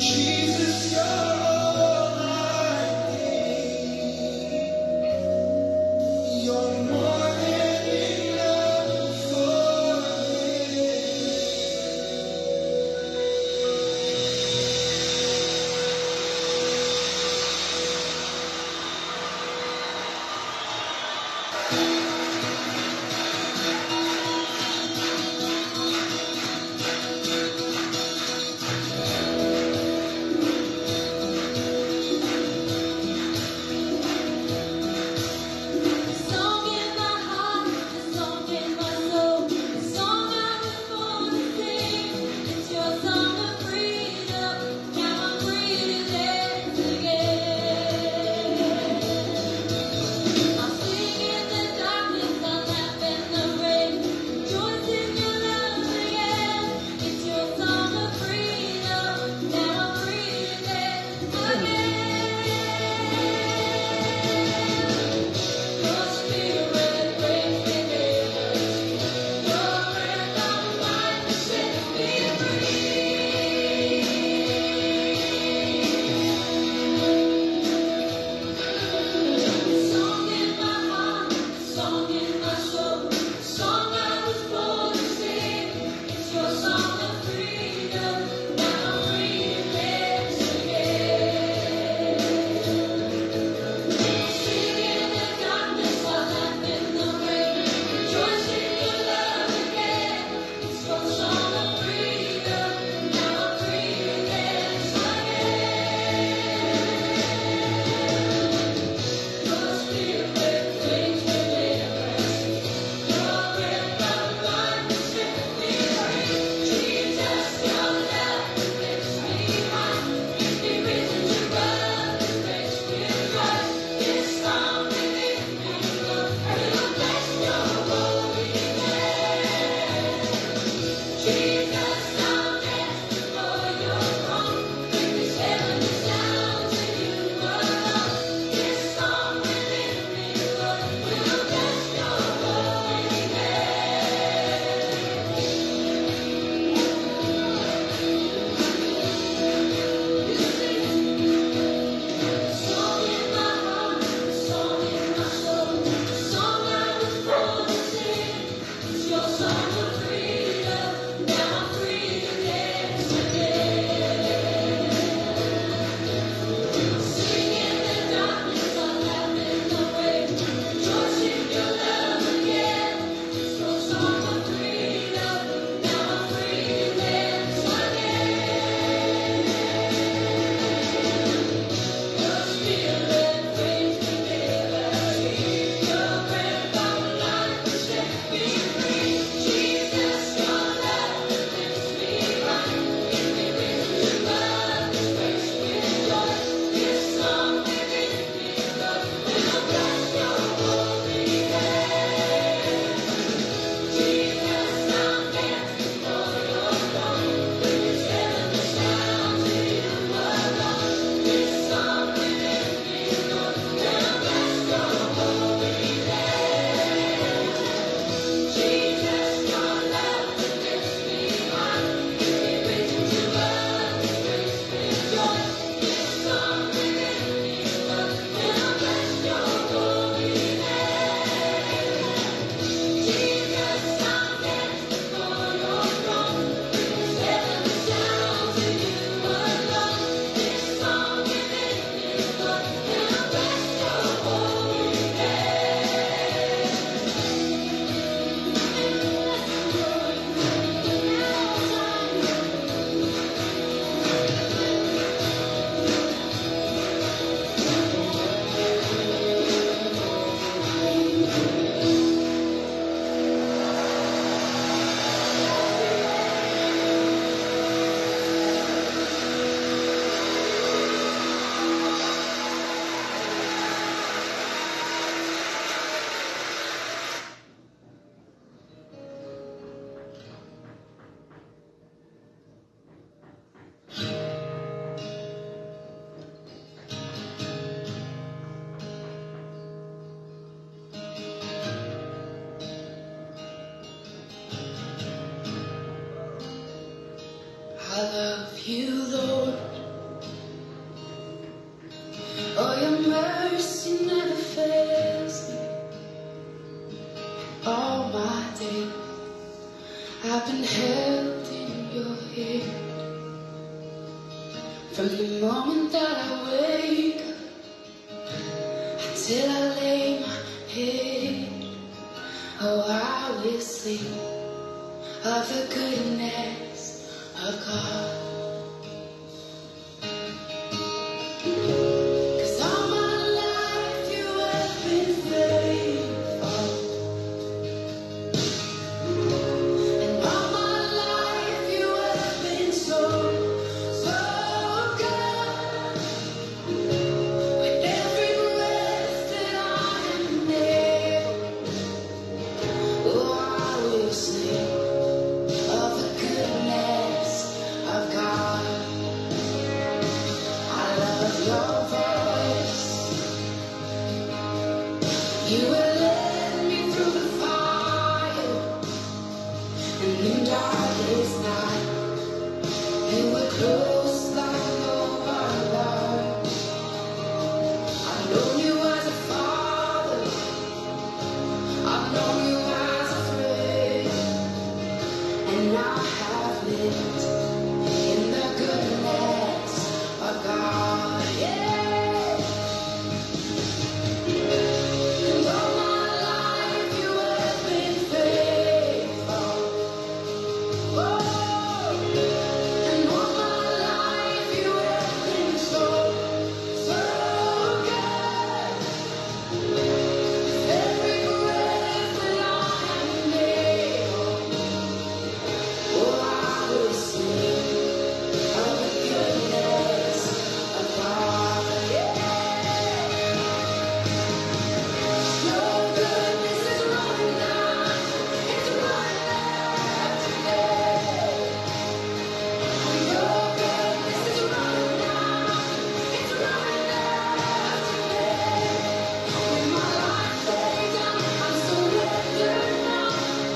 Jesus, you're all I need. You're more than enough for me. Song in my heart, a song in my soul, a song I was born to sing. It's your song of freedom. Now I'm free to dance again. I'll sing in the darkness, I'll laugh in the rain, rejoice in your love again. It's your song of freedom. Now I'm free to dance again. Your spirit brings me liberty. Your breath of life sets me free. Song in my heart, song in my soul, song I was born to sing. It's your song of freedom. Now I'm free to dance again. Sing in the darkness, I'll laugh in the rain, rejoice in your love again. It's your song of freedom. Now I'm free to dance again. Your spirit brings me liberty. Your breath of life sets me free. Jesus, your love makes me high. Gives me reason to run this race with joy. This song within me, Lord, will bless your holy name. Jesus, I'll dance before your throne. Bring this heavenly sound to you alone. This song within me, Lord, will bless your holy name. Song in my heart, song in my soul, song I was born to sing. It's your song of freedom. Now I'm free to dance again. Sing in the darkness, I'll laugh in the rain, rejoice in your love again. It's your song of freedom. Now I'm free to dance again. Your spirit brings me liberty. Your breath of life sets me free. Jesus, your love lifts me high. Gives me reason to run this race with joy. This song within me, Lord, will bless your holy name. Jesus, I'll dance before your throne. Bring this heavenly sound to you alone. This song within me, Lord, will bless your holy name. Jesus, your love lifts me high. Gives me reason to run this race with joy. This song within me, Lord, will bless your holy name. Jesus, I'll dance before your throne. Bring this heavenly sound to you alone. This song within me, Lord, will bless your holy I love you, Lord. I've been held in your hand from the moment that I wake up till I lay my head. Oh, I will sing of the goodness of God. 'Cause all my life you have been faithful. And all my life you have been so, so good. With every breath that I am able, oh, I will sing of the goodness of God. I love your voice. You will lead me through the fire and in darkest night. You were close like no other. I've known you as a father. I've known you as a friend. And I have lived in the goodness of God. Yeah. And all my life you have been faithful. Oh, and all my life you have been so, so good. Every breath that I am able, oh, I will sing of the goodness of God. Yeah. Your goodness is running after, it's running after me. Your goodness is running after, it's running after me. With my life laid down, I'm surrendered now.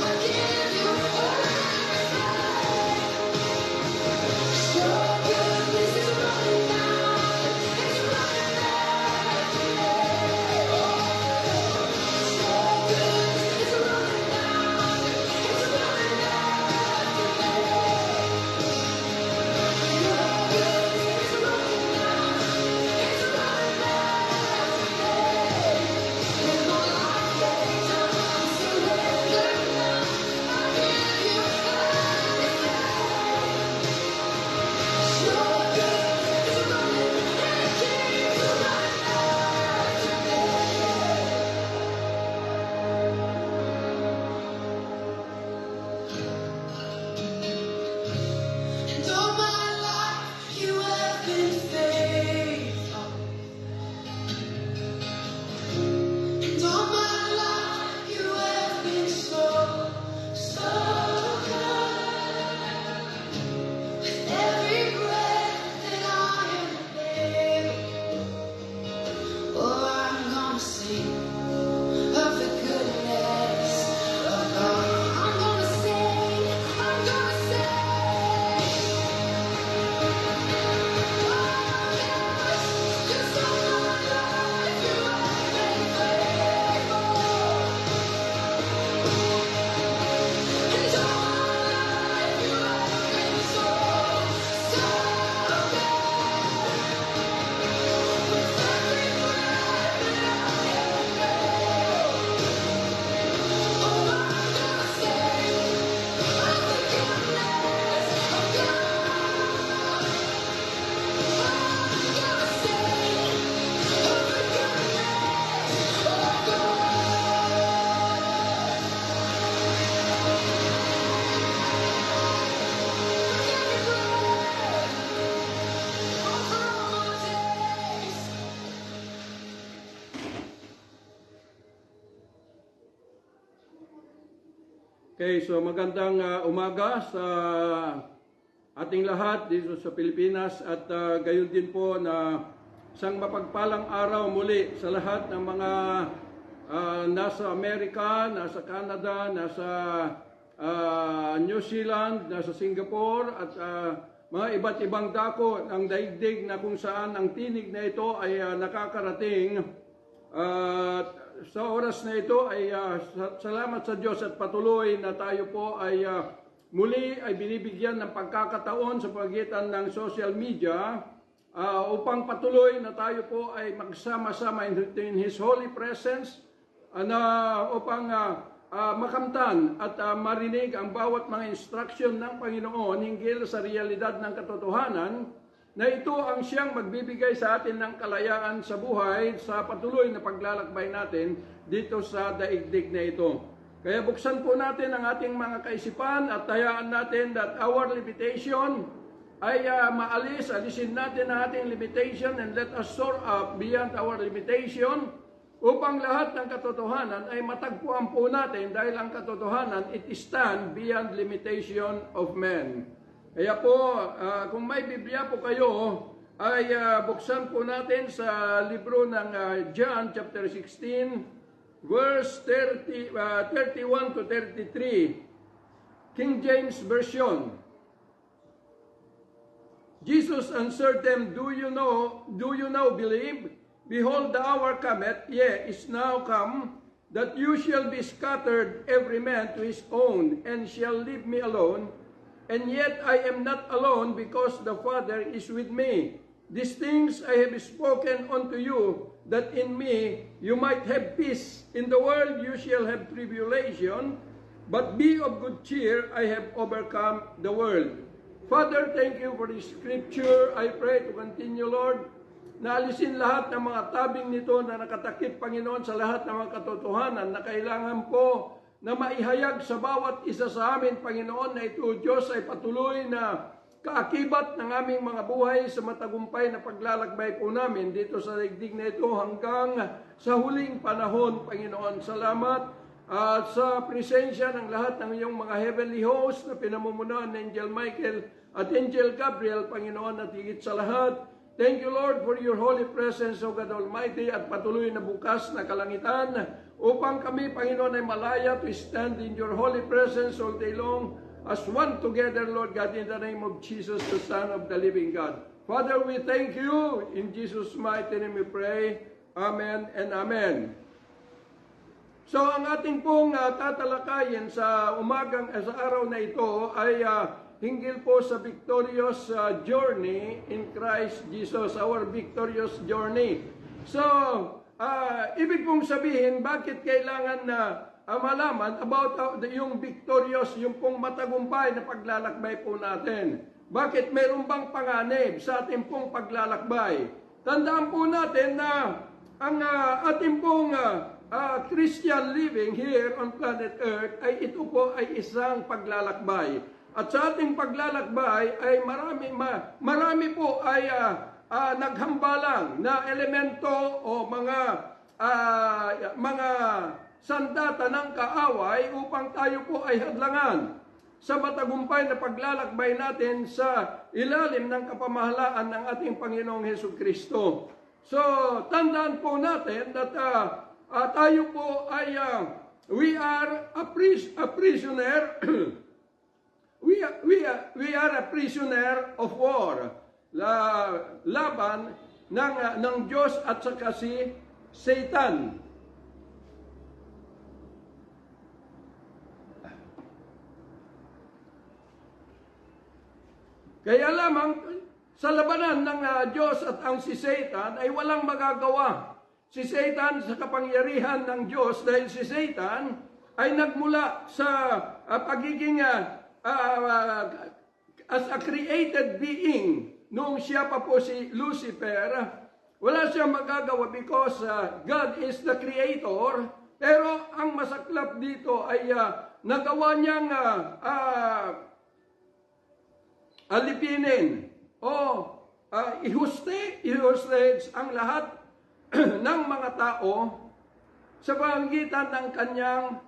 I give you everything. Your goodness is running after, it's running after me. Your goodness is running after, it's running after me. Your goodness is running after, it's running after me. With my life laid down, I'm surrendered now. I give you everything. Your goodness is running, and it keeps running after me. And all my life you have been faithful. And all my life you have been so, so good. With every breath that I am able, oh, I'm gonna sing of the goodness of God. I'm gonna sing, I'm gonna sing. Oh, yes, 'cause all my life you have been faithful. And all my life you have been so, so good. With every breath that I am able, oh, I'm gonna sing of the goodness of God. I'm gonna sing of the goodness of Okay, so magandang umaga sa ating lahat dito sa Pilipinas at gayon din po na isang mapagpalang araw muli sa lahat ng mga nasa Amerika, nasa Canada, nasa New Zealand, nasa Singapore at mga iba't ibang dako ng daigdig na kung saan ang tinig na ito ay nakakarating. At sa oras na ito ay salamat sa Diyos at patuloy na tayo po ay muli ay binibigyan ng pagkakataon sa pagitan ng social media upang patuloy na tayo po ay magsama-sama in His holy presence upang makamtan at marinig ang bawat mga instruction ng Panginoon hinggil sa realidad ng katotohanan na ito ang siyang magbibigay sa atin ng kalayaan sa buhay sa patuloy na paglalakbay natin dito sa daigdig na ito. Kaya buksan po natin ang ating mga kaisipan at tayaan natin that our limitation ay alisin natin ang ating limitation and let us soar up beyond our limitation upang lahat ng katotohanan ay matagpuan po natin dahil ang katotohanan it stand beyond limitation of men. Kaya po, kung may Biblia po kayo, ay buksan po natin sa libro ng John chapter 16, verse 31 to 33, King James Version. Jesus answered them, Do you now believe? Behold, the hour cometh, yea, is now come, that you shall be scattered every man to his own, and shall leave me alone. And yet I am not alone, because the Father is with me. These things I have spoken unto you, that in me you might have peace. In the world you shall have tribulation, but be of good cheer, I have overcome the world. Father, thank you for this scripture. I pray to continue, Lord, na alisin lahat ng mga tabing nito na nakatakip, Panginoon, sa lahat ng mga katotohanan na kailangan po na maihayag sa bawat isa sa amin, Panginoon, na ito, Diyos, ay patuloy na kaakibat ng aming mga buhay sa matagumpay na paglalakbay po namin dito sa daigdig na ito hanggang sa huling panahon, Panginoon. Salamat sa presensya ng lahat ng iyong mga heavenly host na pinamumunuan ng Angel Michael at Angel Gabriel, Panginoon, at higit sa lahat, thank you, Lord, for your holy presence, O God Almighty, at patuloy na bukas na kalangitan upang kami, Panginoon, ay malaya to stand in your holy presence all day long as one together, Lord God, in the name of Jesus, the Son of the living God. Father, we thank you. In Jesus' mighty name we pray. Amen and amen. So, ang ating pong tatalakayin sa araw na ito ay hinggil po sa victorious journey in Christ Jesus, our victorious journey. So, ibig pong sabihin, bakit kailangan na malaman about yung victorious, yung pong matagumpay na paglalakbay po natin? Bakit mayroon bang panganib sa ating pong paglalakbay? Tandaan po natin na ang ating pong Christian living here on planet Earth ay ito po ay isang paglalakbay. At sa ating paglalakbay ay marami po ay naghambalang na elemento o mga sandata ng kaaway upang tayo po ay hadlangan sa matagumpay na paglalakbay natin sa ilalim ng kapamahalaan ng ating Panginoong Hesukristo. So, tandaan po natin that tayo po ay we are a prisoner we are a prisoner of war. Laban ng Diyos at saka si Satan. Kaya lamang sa labanan ng Diyos at ang si Satan ay walang magagawa. Si Satan sa kapangyarihan ng Diyos dahil si Satan ay nagmula sa pagiging as a created being. Noong siya pa po si Lucifer, wala siyang magagawa because God is the creator. Pero ang masaklap dito ay nagawa niyang alipinin o i-hostage ang lahat ng mga tao sa pamamagitan ng kanyang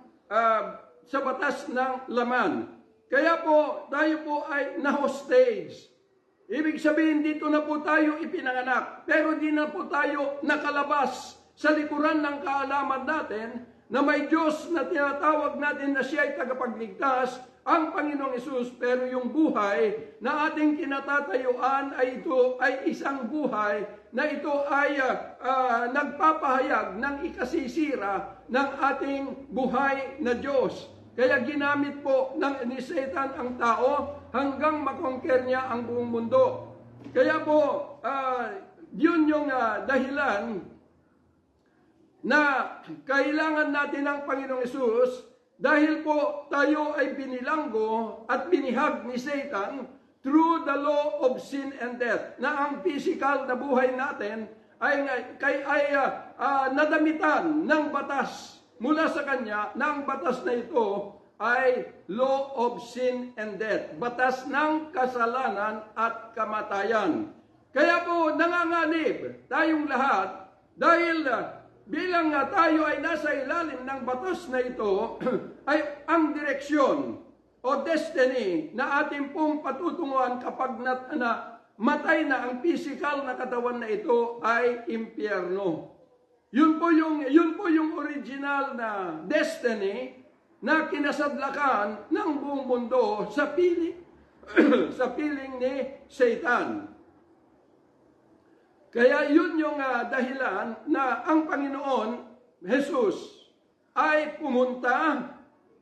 sa batas ng laman. Kaya po, tayo po ay na-hostage. Ibig sabihin, dito na po tayo ipinanganak, pero di na po tayo nakalabas sa likuran ng kaalaman natin na may Diyos na tinatawag natin na siya ay tagapagligtas, ang Panginoong Hesus, pero yung buhay na ating kinatatayuan ay ito ay isang buhay na ito ay nagpapahayag ng ikasisira ng ating buhay na Diyos. Kaya ginamit po ni Satan ang tao hanggang makonquer niya ang buong mundo. Kaya po, yun yung dahilan na kailangan natin ng Panginoong Hesus dahil po tayo ay binilanggo at binihag ni Satan through the law of sin and death, na ang physical na buhay natin ay nadamitan ng batas mula sa Kanya, na ang batas na ito ay law of sin and death, batas ng kasalanan at kamatayan. Kaya po nanganganib tayong lahat dahil bilang tayo ay nasa ilalim ng batas na ito, ay ang direksyon o destiny na ating pong patutunguhan kapag matay na ang physical na katawan na ito ay impyerno. Yun po yung original na destiny na kinasadlakan ng buong mundo sa piling sa piling ni Satan. Kaya yun yung dahilan na ang Panginoon Jesus ay pumunta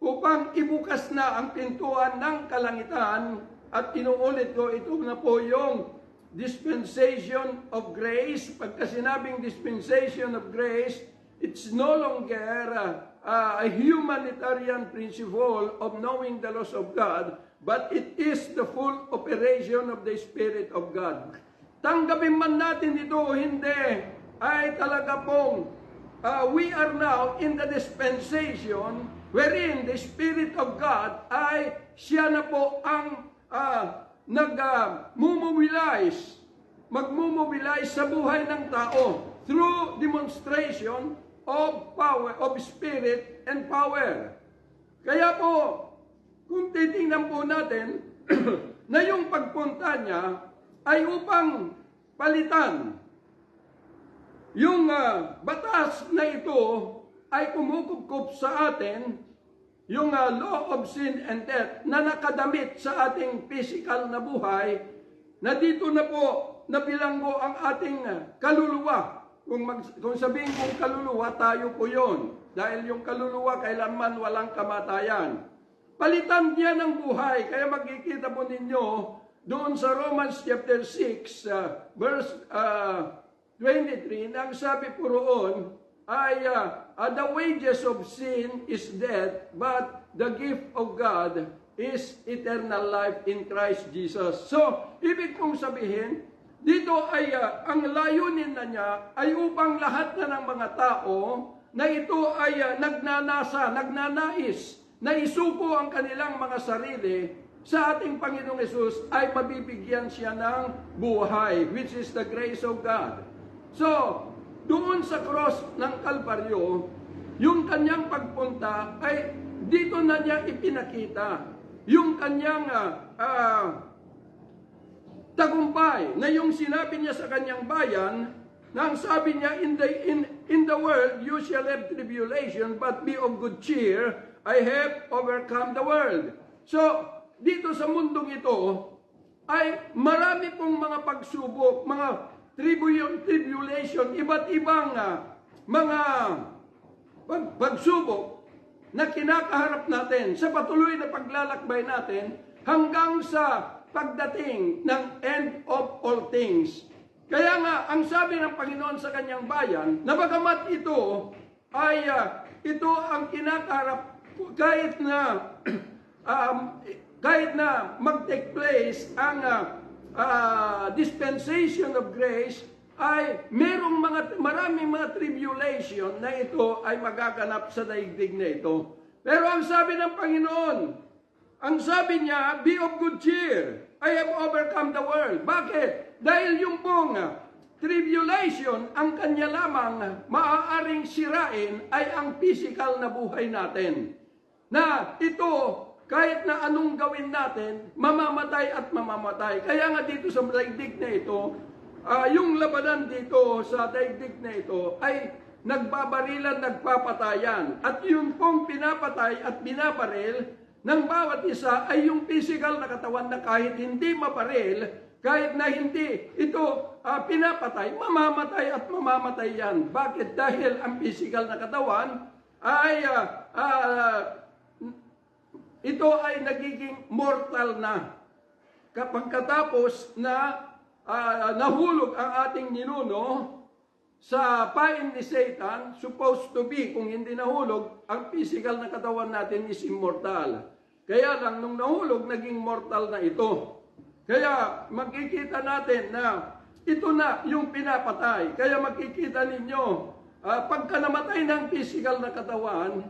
upang ibukas na ang pintuan ng kalangitan, at inuulit ko, ito na po yung dispensation of grace. Pagka sinabing dispensation of grace, it's no longer a humanitarian principle of knowing the laws of God, but it is the full operation of the Spirit of God. Tanggapin man natin ito o hindi, ay talaga pong we are now in the dispensation wherein the Spirit of God ay siya na po ang magmumobilize sa buhay ng tao through demonstration of power, of spirit and power. Kaya po, kung titingnan po natin na yung pagpunta niya ay upang palitan yung batas na ito, ay kumukupkup sa atin yung law of sin and death na nakadamit sa ating physical na buhay, na dito na po nabilanggo ang ating kaluluwa. Kung sabihin kong kaluluwa, tayo po yun. Dahil yung kaluluwa kailanman walang kamatayan. Palitan niya ng buhay. Kaya makikita po ninyo doon sa Romans chapter 6, verse 23, na ang sabi po roon ay the wages of sin is death, but the gift of God is eternal life in Christ Jesus. So, ibig kong sabihin, dito ay ang layunin na niya ay upang lahat na ng mga tao na ito ay nagnanais na isuko ang kanilang mga sarili sa ating Panginoong Hesus, ay mabibigyan siya ng buhay, which is the grace of God. So, doon sa cross ng Kalbaryo, yung kanyang pagpunta ay dito na niya ipinakita yung kanyang tagumpay, na yung sinabi niya sa kanyang bayan, na ang sabi niya, in the world you shall have tribulation, but be of good cheer, I have overcome the world. So, dito sa mundong ito ay marami pong mga pagsubok, mga tribulation, iba't ibang mga pagsubok na kinakaharap natin sa patuloy na paglalakbay natin hanggang sa pagdating ng end of all things. Kaya nga, ang sabi ng Panginoon sa kanyang bayan, na bagamat ito ay ito ang kinakaharap, kahit na mag-take place ang dispensation of grace, ay merong maraming mga tribulation na ito ay magaganap sa daigdig na ito. Pero ang sabi ng Panginoon, ang sabi niya, be of good cheer, I have overcome the world. Bakit? Dahil yung pong tribulation, ang kanya lamang maaaring sirain ay ang physical na buhay natin. Na ito, kahit na anong gawin natin, mamamatay at mamamatay. Kaya nga dito sa daigdig na ito, yung labanan dito sa daigdig na ito ay nagbabarilan, nagpapatayan. At yun pong pinapatay at binabaril ng bawat isa ay yung physical na katawan na kahit hindi mabaril, kahit na hindi ito pinapatay, mamamatay at mamamatay yan. Bakit? Dahil ang physical na katawan ay ito ay nagiging mortal na. Pagkatapos na nahulog ang ating ninuno sa pain ni Satan, supposed to be, kung hindi nahulog, ang physical na katawan natin is immortal. Kaya lang, nung nahulog, naging mortal na ito. Kaya makikita natin na ito na yung pinapatay. Kaya makikita ninyo, pagka namatay ng physical na katawan,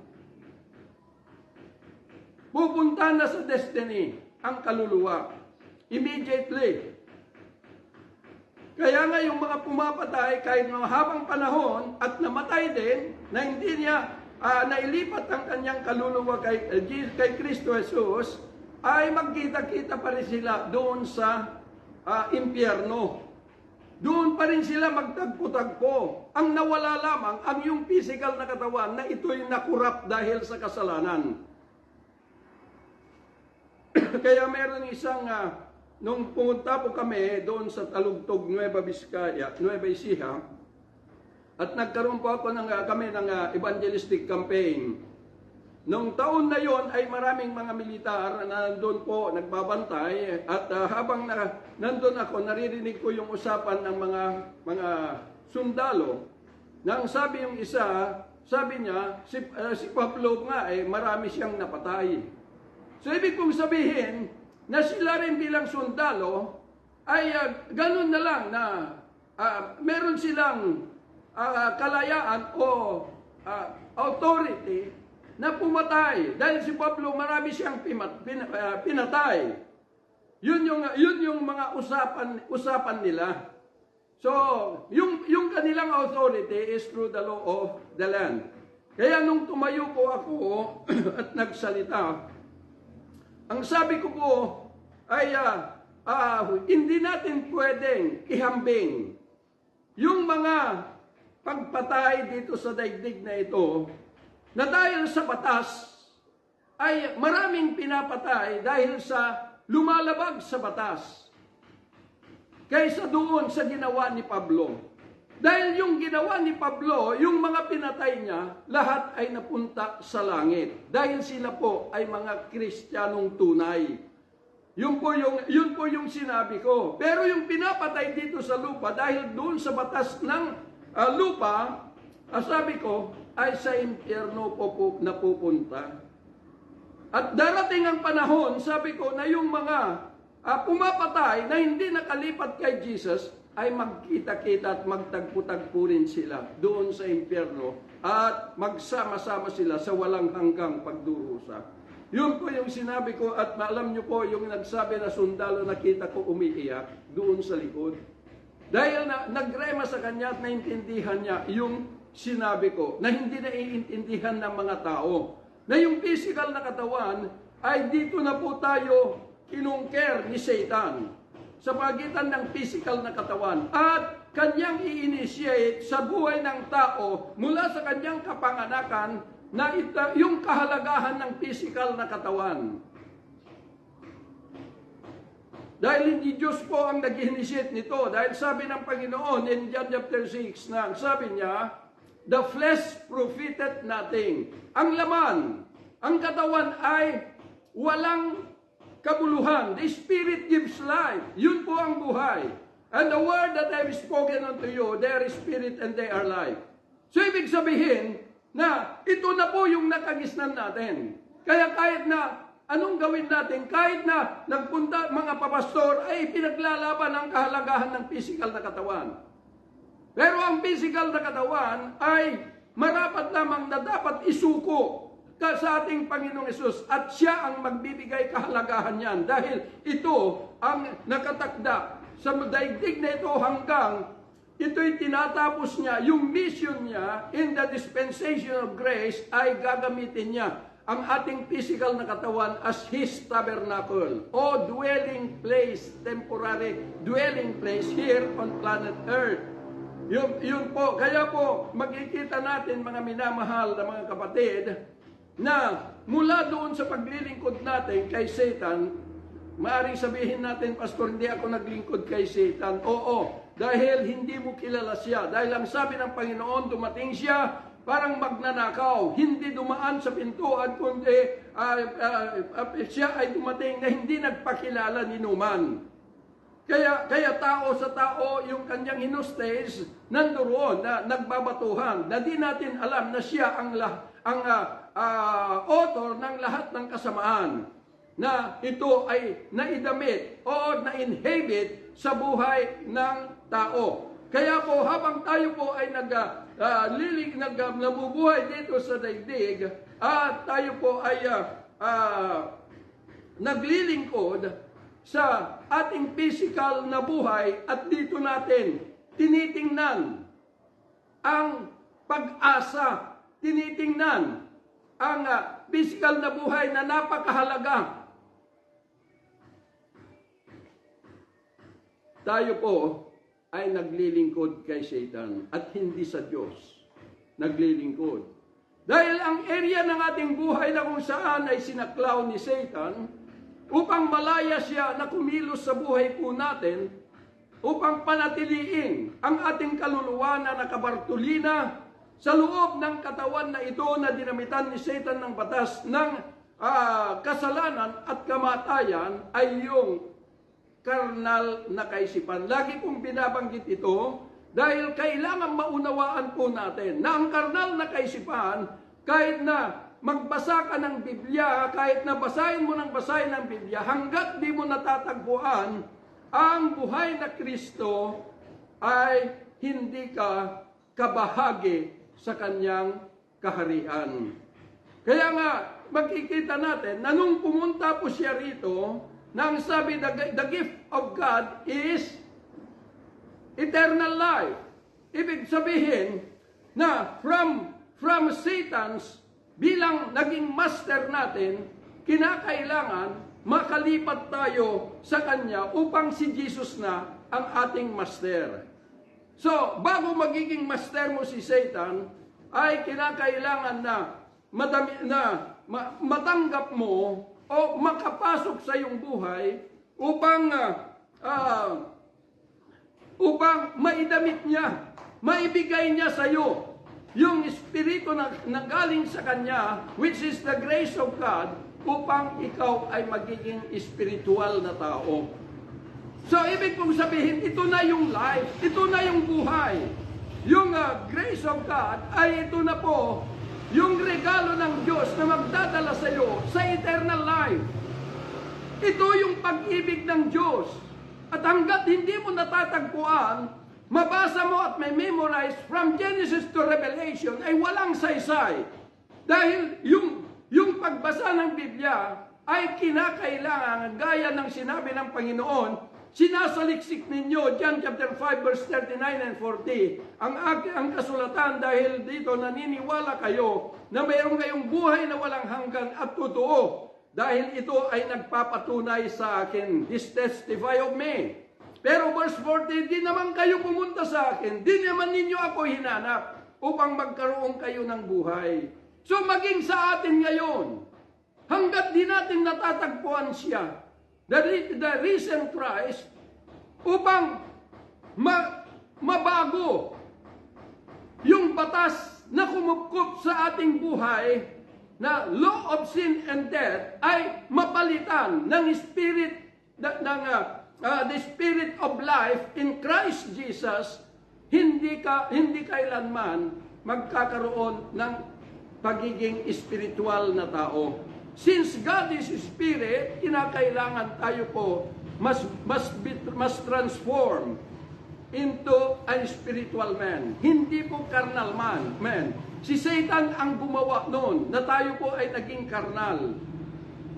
pupunta na sa destiny ang kaluluwa. Immediately. Kaya nga yung mga pumapatay kahit mahabang panahon at namatay din na hindi niya nailipat ang kanyang kaluluwa kay Kristo Jesus, ay magkita-kita pa rin sila doon sa impyerno. Doon pa rin sila magtagpo-tagpo. Ang nawala lamang ang yung physical na katawan na ito'y nakurap dahil sa kasalanan. Kaya meron isang nung pumunta po kami doon sa Talugtog, Nueva Ecija, at nagkaroon po ako kami ng evangelistic campaign. Nung taon na yon ay maraming mga militar na nandun po, nagbabantay, at habang nandun ako, naririnig ko yung usapan ng mga sundalo. Nang sabi yung isa, sabi niya, si Pablo nga, marami siyang napatay. So ibig kong sabihin, na sila rin bilang sundalo, ay ganun na lang na meron silang kalayaan o authority na pumatay. Dahil si Pablo, marami siyang pinatay. Yun yung mga usapan nila. So, yung kanilang authority is through the law of the land. Kaya nung tumayo po ako at nagsalita, ang sabi ko po ay hindi natin pwedeng ihambing yung mga pagpatay dito sa daigdig na ito na dahil sa batas ay maraming pinapatay dahil sa lumalabag sa batas kaysa doon sa ginawa ni Pablo. Dahil yung ginawa ni Pablo, yung mga pinatay niya, lahat ay napunta sa langit. Dahil sila po ay mga Kristiyanong tunay. Yun po yung sinabi ko. Pero yung pinapatay dito sa lupa, dahil doon sa batas ng lupa, sabi ko, ay sa impyerno po napupunta. At darating ang panahon, sabi ko, na yung mga pumapatay na hindi nakalipat kay Jesus, ay magkita-kita at magtagpo-tagpo rin sila doon sa impyerno at magsama-sama sila sa walang hanggang pagdurusa. Yun po yung sinabi ko at alam nyo po yung nagsabi na sundalo, nakita ko umiiyak doon sa likod. Dahil nagrema sa kanya at naintindihan niya yung sinabi ko na hindi naiintindihan ng mga tao. Na yung physical na katawan ay dito na po tayo kinungker ni Satan sa pagitan ng physical na katawan at kanyang i-initiate sa buhay ng tao mula sa kanyang kapanganakan na yung kahalagahan ng physical na katawan. Dahil hindi Diyos po ang nag-initiate nito. Dahil sabi ng Panginoon in John chapter 6 na sabi niya, the flesh profiteth nothing. Ang laman, ang katawan ay walang kabuluhan. The Spirit gives life. Yun po ang buhay. And the word that I have spoken unto you, they are spirit and they are life. So ibig sabihin na ito na po yung nakagisnan natin. Kaya kahit na anong gawin natin, kahit na nagpunta mga papastor, ay pinaglalaban ang kahalagahan ng physical na katawan. Pero ang physical na katawan ay marapat lamang na dapat isuko sa ating Panginoong Hesus at siya ang magbibigay kahalagahan niyan dahil ito ang nakatakda sa daigdig na ito hanggang ito'y tinatapos niya, yung mission niya in the dispensation of grace ay gagamitin niya ang ating physical na katawan as His tabernacle o dwelling place, temporary dwelling place here on planet Earth. Yun po, kaya po makikita natin mga minamahal na mga kapatid na mula doon sa paglilingkod natin kay Satan, maaaring sabihin natin, Pastor, hindi ako naglingkod kay Satan. Oo, dahil hindi mo kilala siya. Dahil ang sabi ng Panginoon, dumating siya parang magnanakaw, hindi dumaan sa pintuan, kundi siya ay dumating na hindi nagpakilala ni Numan. Kaya tao sa tao, yung kanyang hinostes, nandoon na nagbabatuhan, na di natin alam na siya ang author ng lahat ng kasamaan, na ito ay naidamit o na-inhabit sa buhay ng tao. Kaya po, habang tayo po ay nabubuhay dito sa daigdig, at tayo po ay naglilingkod sa ating physical na buhay, at dito natin tinitingnan ang pag-asa, tinitingnan ang physical na buhay na napakahalaga. Tayo po ay naglilingkod kay Satan at hindi sa Diyos naglilingkod. Dahil ang area ng ating buhay na kung saan ay sinaklaw ni Satan, upang malaya siya na kumilos sa buhay po natin, upang panatiliin ang ating kaluluwa na nakabartulina sa loob ng katawan na ito na dinamitan ni Satan ng batas ng kasalanan at kamatayan, ay yung karnal na kaisipan. Lagi kong binabanggit ito dahil kailangan maunawaan po natin na ang karnal na kaisipan, kahit na magbasa ka ng Biblia, kahit na basahin mo ng basahin ng Biblia, hanggat di mo natatagpuan ang buhay na Kristo, ay hindi ka kabahagi sa kanyang kaharian. Kaya nga, makikita natin na nung pumunta po siya rito, nang sabi, the gift of God is eternal life. Ibig sabihin na from Satan's, bilang naging master natin, kinakailangan makalipat tayo sa Kanya upang si Jesus na ang ating master. So, bago magiging master mo si Satan, ay kinakailangan na matanggap mo o makapasok sa iyong buhay upang maidamit niya, maibigay niya sa iyo yung Espiritu na galing sa Kanya, which is the grace of God, upang ikaw ay magiging spiritual na tao. So, ibig kong sabihin, ito na yung life, ito na yung buhay. Yung grace of God ay ito na po, yung regalo ng Diyos na magdadala sa iyo sa eternal life. Ito yung pag-ibig ng Diyos. At hanggat hindi mo natatagpuan, mabasa mo at may memorize from Genesis to Revelation, ay walang saysay. Dahil yung pagbasa ng Biblia ay kinakailangan, gaya ng sinabi ng Panginoon, sinasaliksik ninyo, John chapter 5 verse 39 and 40, ang kasulatan, dahil dito naniniwala kayo na mayroon kayong buhay na walang hanggan at totoo, dahil ito ay nagpapatunay sa akin. This testify of me. Pero verse 40, di naman kayo pumunta sa akin, di naman ninyo ako hinanap upang magkaroon kayo ng buhay. So maging sa atin ngayon, hanggat di natin natatagpuan siya, the risen Christ, upang mabago yung batas na kumupkup sa ating buhay, na law of sin and death, ay mapalitan ng spirit the spirit of life in Christ Jesus. Hindi kailanman magkakaroon ng pagiging spiritual na tao. Since God is Spirit, kinakailangan tayo po must transform into a spiritual man. Hindi po carnal man. Si Satan ang gumawa noon na tayo po ay naging carnal.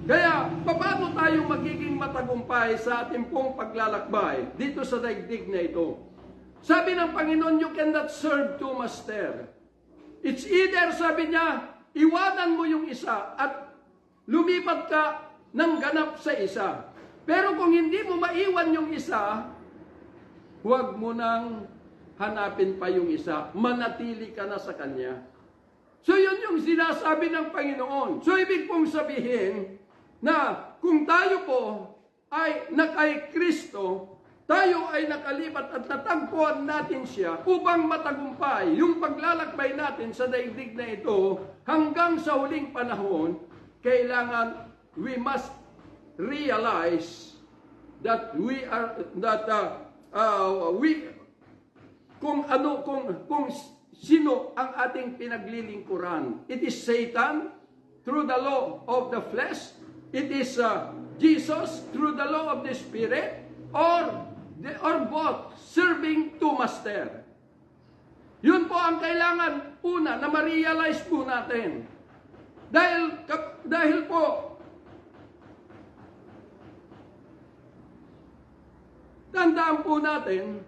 Kaya, paano tayo magiging matagumpay sa ating pong paglalakbay dito sa daigdig na ito? Sabi ng Panginoon, you cannot serve two masters. It's either, sabi niya, iwanan mo yung isa at lumipat ka ng ganap sa isa. Pero kung hindi mo maiwan yung isa, huwag mo nang hanapin pa yung isa. Manatili ka na sa Kanya. So yun yung sinasabi ng Panginoon. So ibig pong sabihin na kung tayo po ay nakay Kristo, tayo ay nakalipat at natagpuan natin siya upang matagumpay yung paglalakbay natin sa daigdig na ito hanggang sa huling panahon. Kailangan we must realize that kung sino ang ating pinaglilingkuran. It is Satan through the law of the flesh. It is Jesus through the law of the Spirit, or both serving two master. Yun po ang kailangan una na ma-realize po natin. Dahil po tandaan po natin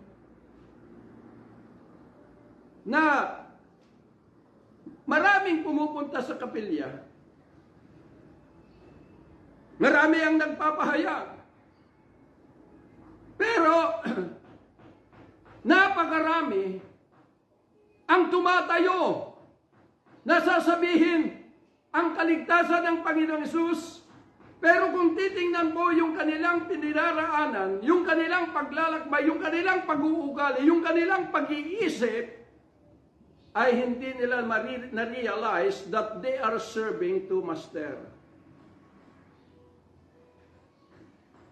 na maraming pumupunta sa kapilya. Marami ang nagpapahayag. Pero, napakarami ang tumatayo na sasabihin ang kaligtasan ng Panginoong Hesus. Pero kung titingnan mo yung kanilang piniraraanan, yung kanilang paglalakbay, yung kanilang pag-uugali, yung kanilang pag-iisip, ay hindi nila na-realize that they are serving two master.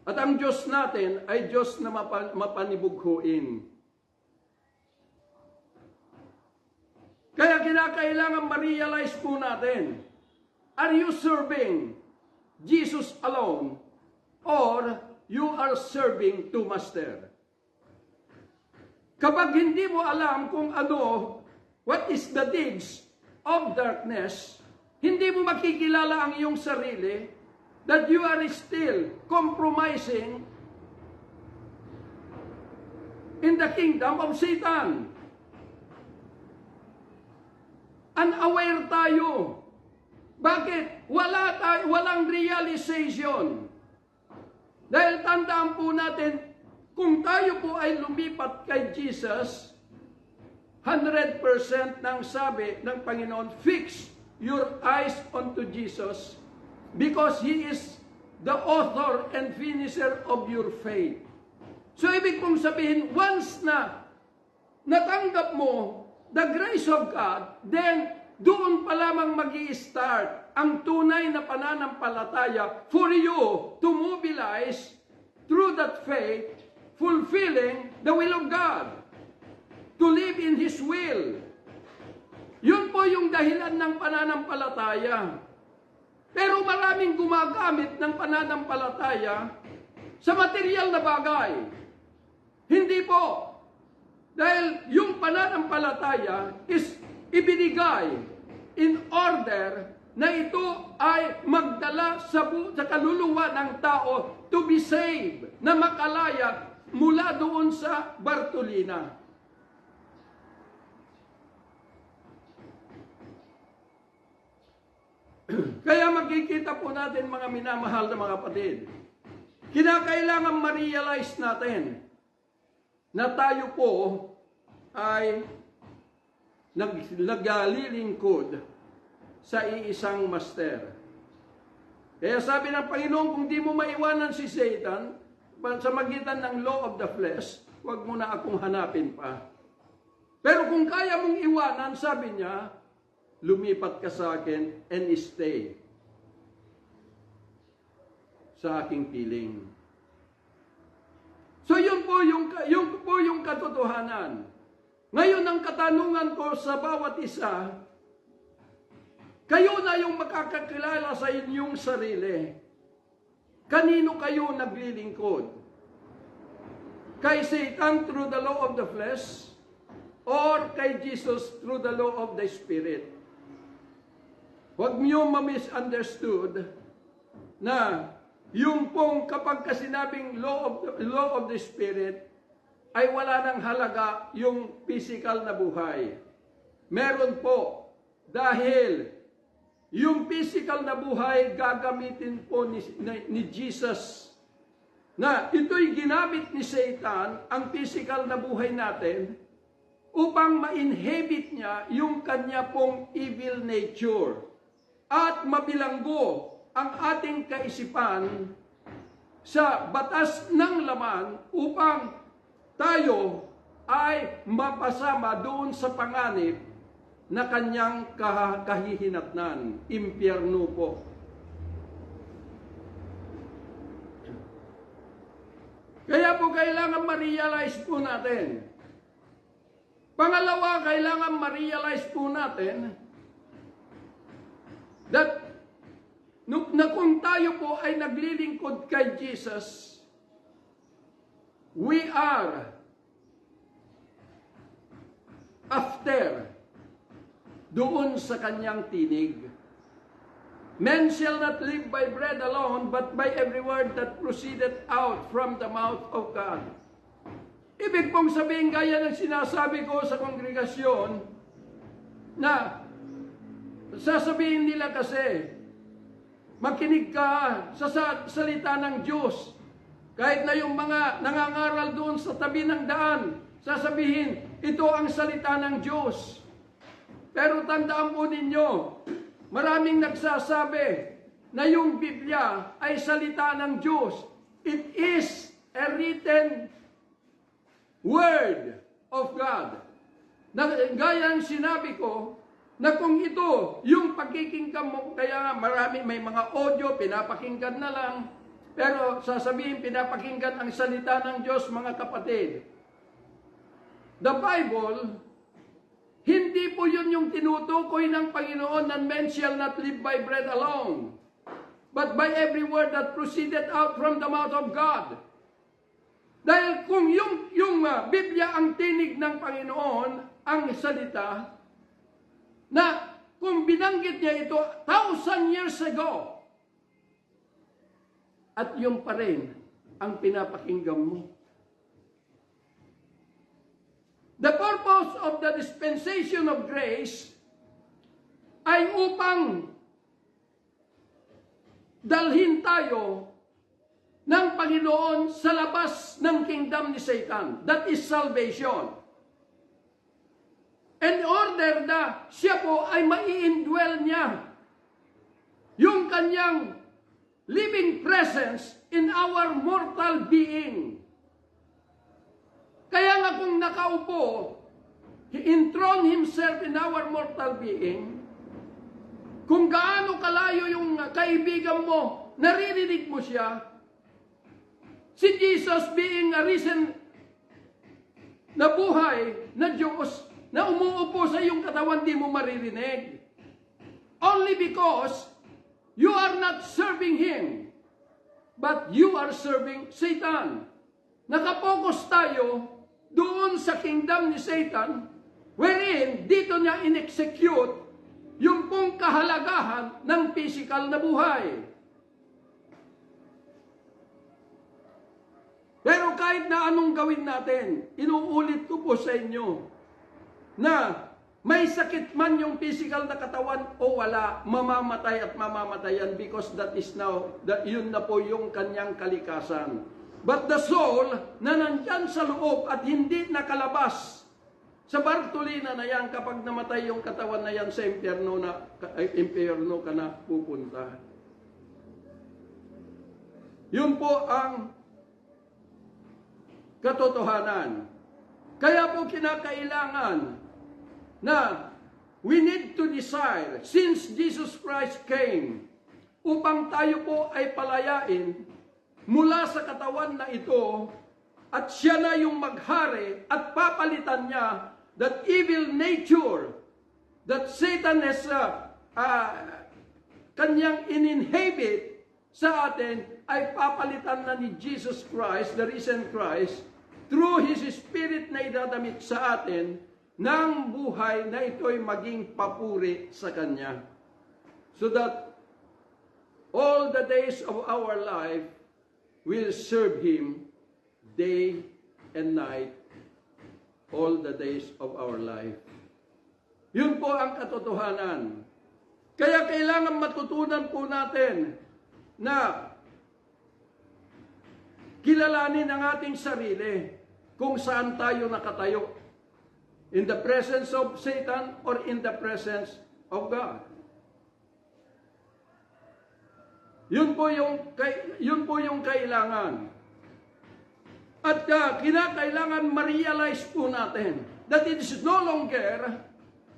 At ang Diyos natin ay Diyos na mapanibughuin. Kaya kinakailangan ma-realize po natin, are you serving Jesus alone or you are serving two master? Kapag hindi mo alam kung what is the deeds of darkness, hindi mo makikilala ang iyong sarili, that you are still compromising in the kingdom of Satan. Unaware tayo. Bakit? Walang realization. Dahil tandaan po natin, kung tayo po ay lumipat kay Jesus, 100% ng sabi ng Panginoon, fix your eyes onto Jesus, because He is the author and finisher of your faith. So, ibig kong sabihin, once na natanggap mo the grace of God, then doon pa lamang mag-i-start ang tunay na pananampalataya for you to mobilize through that faith, fulfilling the will of God, to live in His will. Yun po yung dahilan ng pananampalataya. Pero maraming gumagamit ng pananampalataya sa material na bagay. Hindi po. Dahil yung pananampalataya is ibinigay in order na ito ay magdala sa kaluluwa ng tao to be saved, na makalaya mula doon sa Bartolina. Kaya makikita po natin, mga minamahal na mga kapatid, kinakailangan ma-realize natin na tayo po ay naglilingkod sa iisang master. Kaya sabi ng Panginoon, kung di mo maiwanan si Satan sa magitan ng law of the flesh, huwag mo na akong hanapin pa. Pero kung kaya mong iwanan, sabi niya, lumipat ka sa akin and stay sa aking piling. So yun po yung katotohanan. Ngayon ang katanungan ko sa bawat isa, kayo na yung makakakilala sa inyong sarili. Kanino kayo naglilingkod? Kay Satan through the law of the flesh, or kay Jesus through the law of the Spirit? Huwag niyo ma-misunderstood na yung pong kapag kasinabing law of the Spirit ay wala nang halaga yung physical na buhay. Meron po, dahil yung physical na buhay gagamitin po ni Jesus, na ito'y ginamit ni Satan, ang physical na buhay natin, upang ma-inhibit niya yung kanya pong evil nature at mabilanggo ang ating kaisipan sa batas ng laman upang tayo ay mapasama doon sa panganib na kanyang kahihinatnan, impyerno po. Kaya po kailangan ma-realize po natin. Pangalawa, kailangan ma-realize po natin that na kung tayo po ay naglilingkod kay Jesus, we are after doon sa kanyang tinig. Men shall not live by bread alone, but by every word that proceeded out from the mouth of God. Ibig pong sabihin, gaya ng sinasabi ko sa kongregasyon, na sasabihin nila kasi, makinig ka sa salita ng Diyos. Kahit na yung mga nangangaral doon sa tabi ng daan, sasabihin, ito ang salita ng Diyos. Pero tandaan po ninyo, maraming nagsasabi na yung Biblia ay salita ng Diyos. It is a written word of God. Gaya ng sinabi ko, na kung ito, yung pagkikinggan mo, kaya marami, may mga audio, pinapakinggan na lang, pero sasabihin, pinapakinggan ang salita ng Diyos, mga kapatid. The Bible, hindi po yun yung tinutukoy ng Panginoon na men shall not live by bread alone, but by every word that proceeded out from the mouth of God. Dahil kung yung Biblia ang tinig ng Panginoon, ang salita, na kung binanggit niya ito 1,000 years ago, at yung pa rin ang pinapakinggan mo. The purpose of the dispensation of grace ay upang dalhin tayo ng Panginoon sa labas ng kingdom ni Satan. That is salvation. In order na siya po ay mai-indwell niya yung kanyang living presence in our mortal being. Kaya nga kung nakaupo, He enthroned Himself in our mortal being. Kung gaano kalayo yung kaibigan mo, naririnig mo siya. Si Jesus being a risen na buhay na Diyos, na umuupo sa iyong katawan, di mo maririnig. Only because you are not serving Him, but you are serving Satan. Nakapokus tayo doon sa kingdom ni Satan, wherein dito niya in-execute yung pong kahalagahan ng physical na buhay. Pero kahit na anong gawin natin, inuulit ko po sa inyo, na may sakit man yung physical na katawan o wala, mamamatay at mamamatayan because that is now, yun na po yung kanyang kalikasan. But the soul na nandyan sa loob at hindi nakalabas sa Bartolina na yan, kapag namatay yung katawan na yan sa impyerno ka na pupunta. Yun po ang katotohanan. Kaya po kinakailangan na we need to desire, since Jesus Christ came, upang tayo po ay palayain mula sa katawan na ito, at siya na yung maghari at papalitan niya that evil nature that Satan has kanyang ininhabit sa atin, ay papalitan na ni Jesus Christ, the risen Christ, through His Spirit na idadamit sa atin, ng buhay na ito'y maging papuri sa Kanya. So that all the days of our life will serve Him day and night, all the days of our life. Yun po ang katotohanan. Kaya kailangan matutunan po natin na kilalanin ang ating sarili kung saan tayo nakatayo. In the presence of Satan or in the presence of God. Yun po yung kailangan. At kinakailangan ma-realize po natin that it is no longer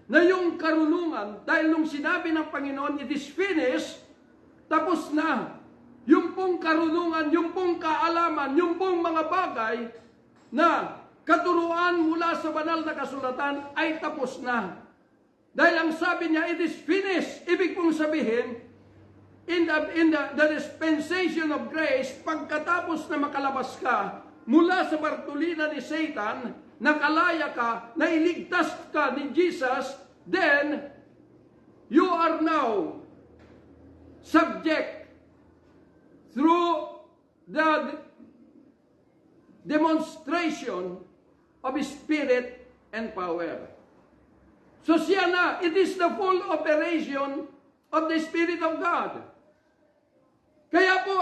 na yung karunungan, dahil nung sinabi ng Panginoon, it is finished, tapos na. Yung pong karunungan, yung pong kaalaman, yung pong mga bagay na katuruan mula sa banal na kasulatan ay tapos na. Dahil ang sabi niya, it is finished. Ibig pong sabihin, in the dispensation of grace, pagkatapos na makalabas ka mula sa bartulina ni Satan, nakalaya ka, nailigtas ka ni Jesus, then you are now subject through the demonstration of Spirit and power. So siya na, it is the full operation of the Spirit of God. Kaya po,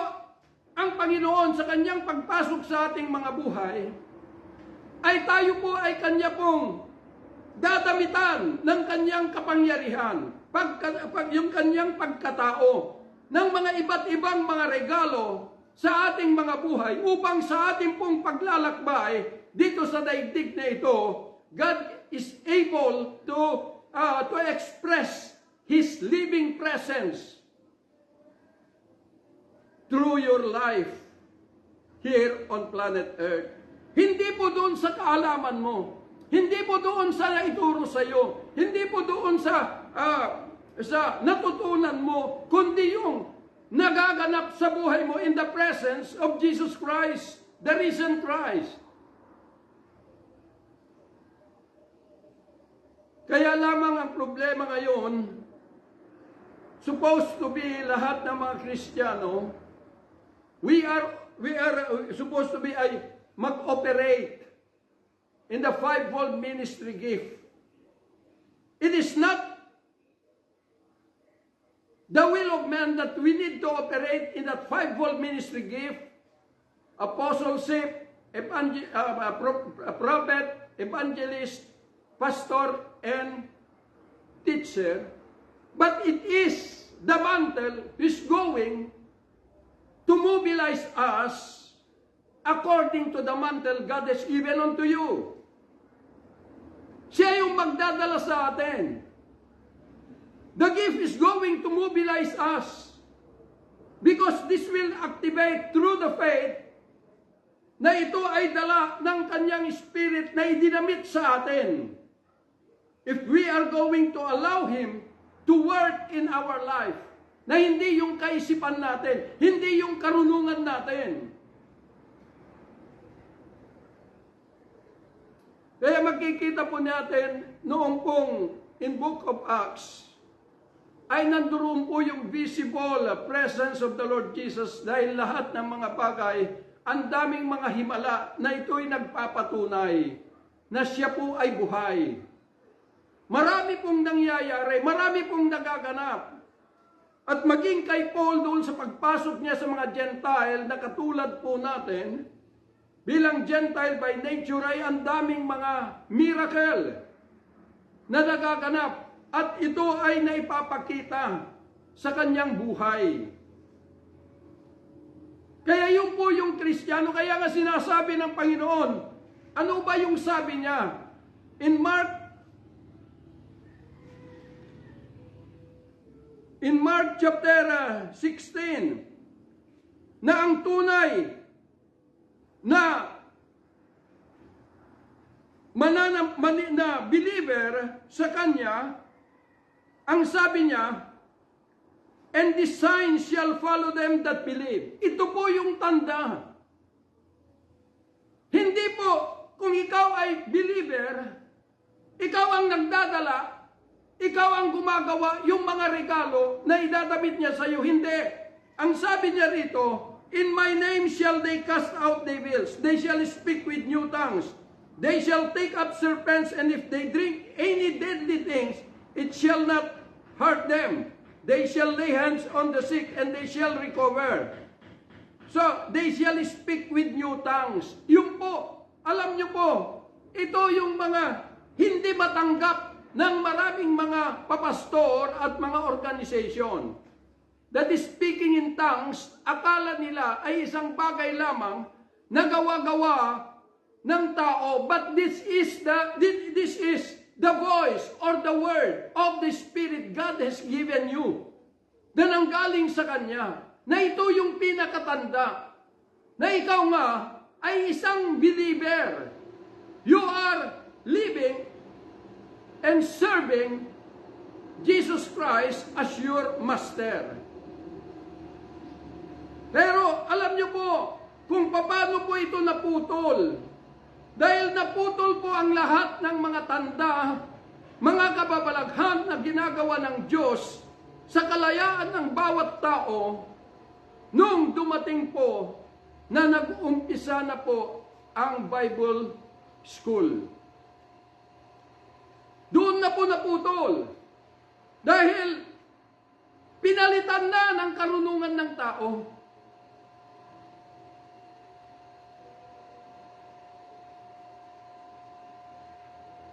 ang Panginoon sa kanyang pagpasok sa ating mga buhay, ay tayo po ay kanya pong dadamitan ng kanyang kapangyarihan, yung kanyang pagkatao, ng mga iba't ibang mga regalo sa ating mga buhay upang sa ating pong paglalakbay dito sa daigdig na ito, God is able to express His living presence through your life here on planet Earth. Hindi po doon sa kaalaman mo, hindi po doon sa naituro sa iyo, hindi po doon sa natutunan mo, kundi yung nagaganap sa buhay mo in the presence of Jesus Christ, the risen Christ. Kaya lamang ang problema ngayon, supposed to be lahat ng mga Kristiyano, we are supposed to be ay mag-operate in the fivefold ministry gift. It is not the will of man that we need to operate in that fivefold ministry gift: apostleship, prophet, evangelist, pastor, and teacher. But it is the mantle is going to mobilize us according to the mantle God has given unto you. Siya yung magdadala sa atin. The gift is going to mobilize us because this will activate through the faith na ito ay dala ng kanyang spirit na idinamit sa atin. If we are going to allow Him to work in our life, na hindi yung kaisipan natin, hindi yung karunungan natin. Kaya magkikita po natin noong pong in Book of Acts, ay nandoon po yung visible presence of the Lord Jesus dahil lahat ng mga bagay, ang daming mga himala na ito'y nagpapatunay na siya po ay buhay. Marami pong nangyayari, marami pong nagaganap. At maging kay Paul doon sa pagpasok niya sa mga Gentile na katulad po natin, bilang Gentile by nature ay ang daming mga miracle na nagaganap. At ito ay naipapakita sa kanyang buhay. Kaya yun po yung Kristiyano. Kaya nga sinasabi ng Panginoon, ano ba yung sabi niya? In Mark chapter 16, na ang tunay na believer sa Kanya, ang sabi niya, and the signs shall follow them that believe. Ito po yung tanda. Hindi po, kung ikaw ay believer, ikaw ang nagdadala, ikaw ang gumagawa yung mga regalo na idadamit niya sa iyo. Hindi. Ang sabi niya rito, in my name shall they cast out devils. They shall speak with new tongues. They shall take up serpents, and if they drink any deadly things, it shall not hurt them. They shall lay hands on the sick, and they shall recover. So, they shall speak with new tongues. Yung po, alam nyo po, ito yung mga hindi matanggap ng maraming mga papastor at mga organisasyon. that is speaking in tongues, akala nila ay isang bagay lamang na gawa-gawa ng tao, but this is the voice or the word of the Spirit God has given you, na nanggaling sa Kanya, na ito yung pinakatanda, na ikaw nga ay isang believer. You are living and serving Jesus Christ as your master. Pero alam niyo po kung paano po ito naputol. Dahil naputol po ang lahat ng mga tanda, mga kababalaghan na ginagawa ng Diyos sa kalayaan ng bawat tao nung dumating po na nag-umpisa na po ang Bible School. Doon na po naputol. Dahil pinalitan na ng karunungan ng tao.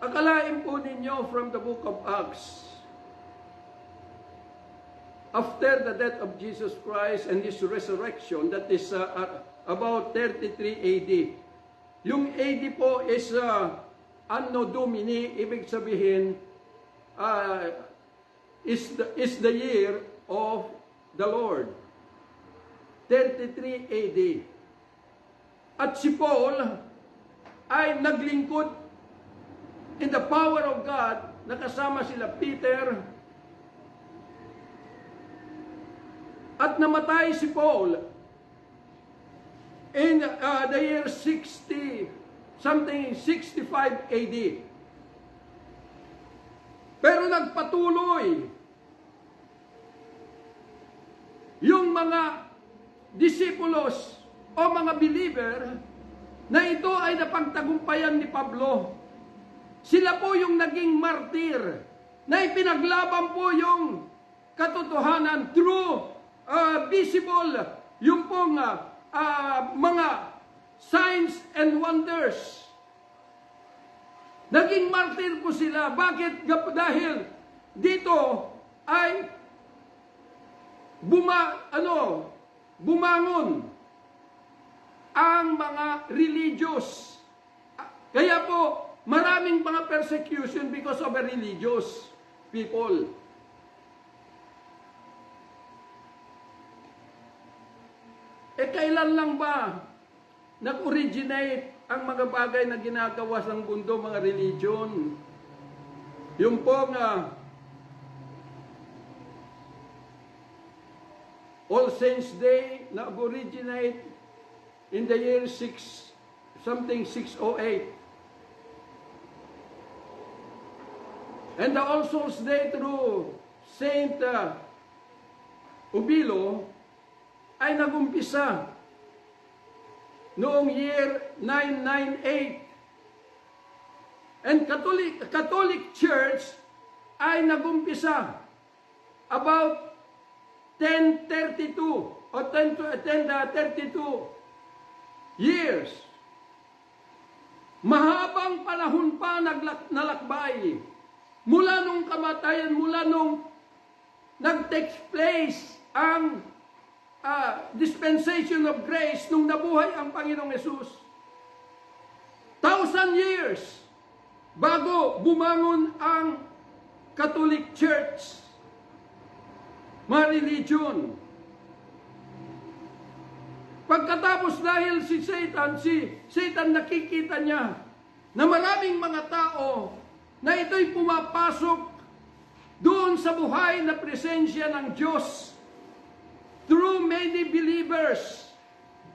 Akalain po ninyo from the book of Acts, after the death of Jesus Christ and His resurrection, that is about 33 AD. Yung AD po is Anno Domini, ibig sabihin, is the year of the Lord. 33 AD. At si Paul ay naglingkod in the power of God, nakasama sila Peter, at namatay si Paul in the year 65 AD. Pero nagpatuloy yung mga disipulos o mga believer na ito ay napagtagumpayan ni Pablo. Sila po yung naging martir na ipinaglaban po yung katotohanan through visible, yung pong mga signs and wonders. Naging martir po sila. Bakit? Dahil dito ay bumangon ang mga religious. Kaya po, maraming mga persecution because of a religious people. Kailan lang ba nag-originate ang mga bagay na ginagawa sa mundo, mga religion? Yung pong All Saints Day nag-originate in the year 608. And the All Souls Day through Saint Ubilo ay nagumpisa noong year 998. And Catholic Church ay nagumpisa about 1032 o 1032 years. Mahabang panahon pa nalakbay. Mula nung kamatayan, mula nung nag-take place ang dispensation of grace nung nabuhay ang Panginoong Yesus. 1,000 years bago bumangon ang Catholic Church, mga religion. Pagkatapos dahil si Satan nakikita niya na maraming mga tao na ito'y pumapasok doon sa buhay na presensya ng Diyos through many believers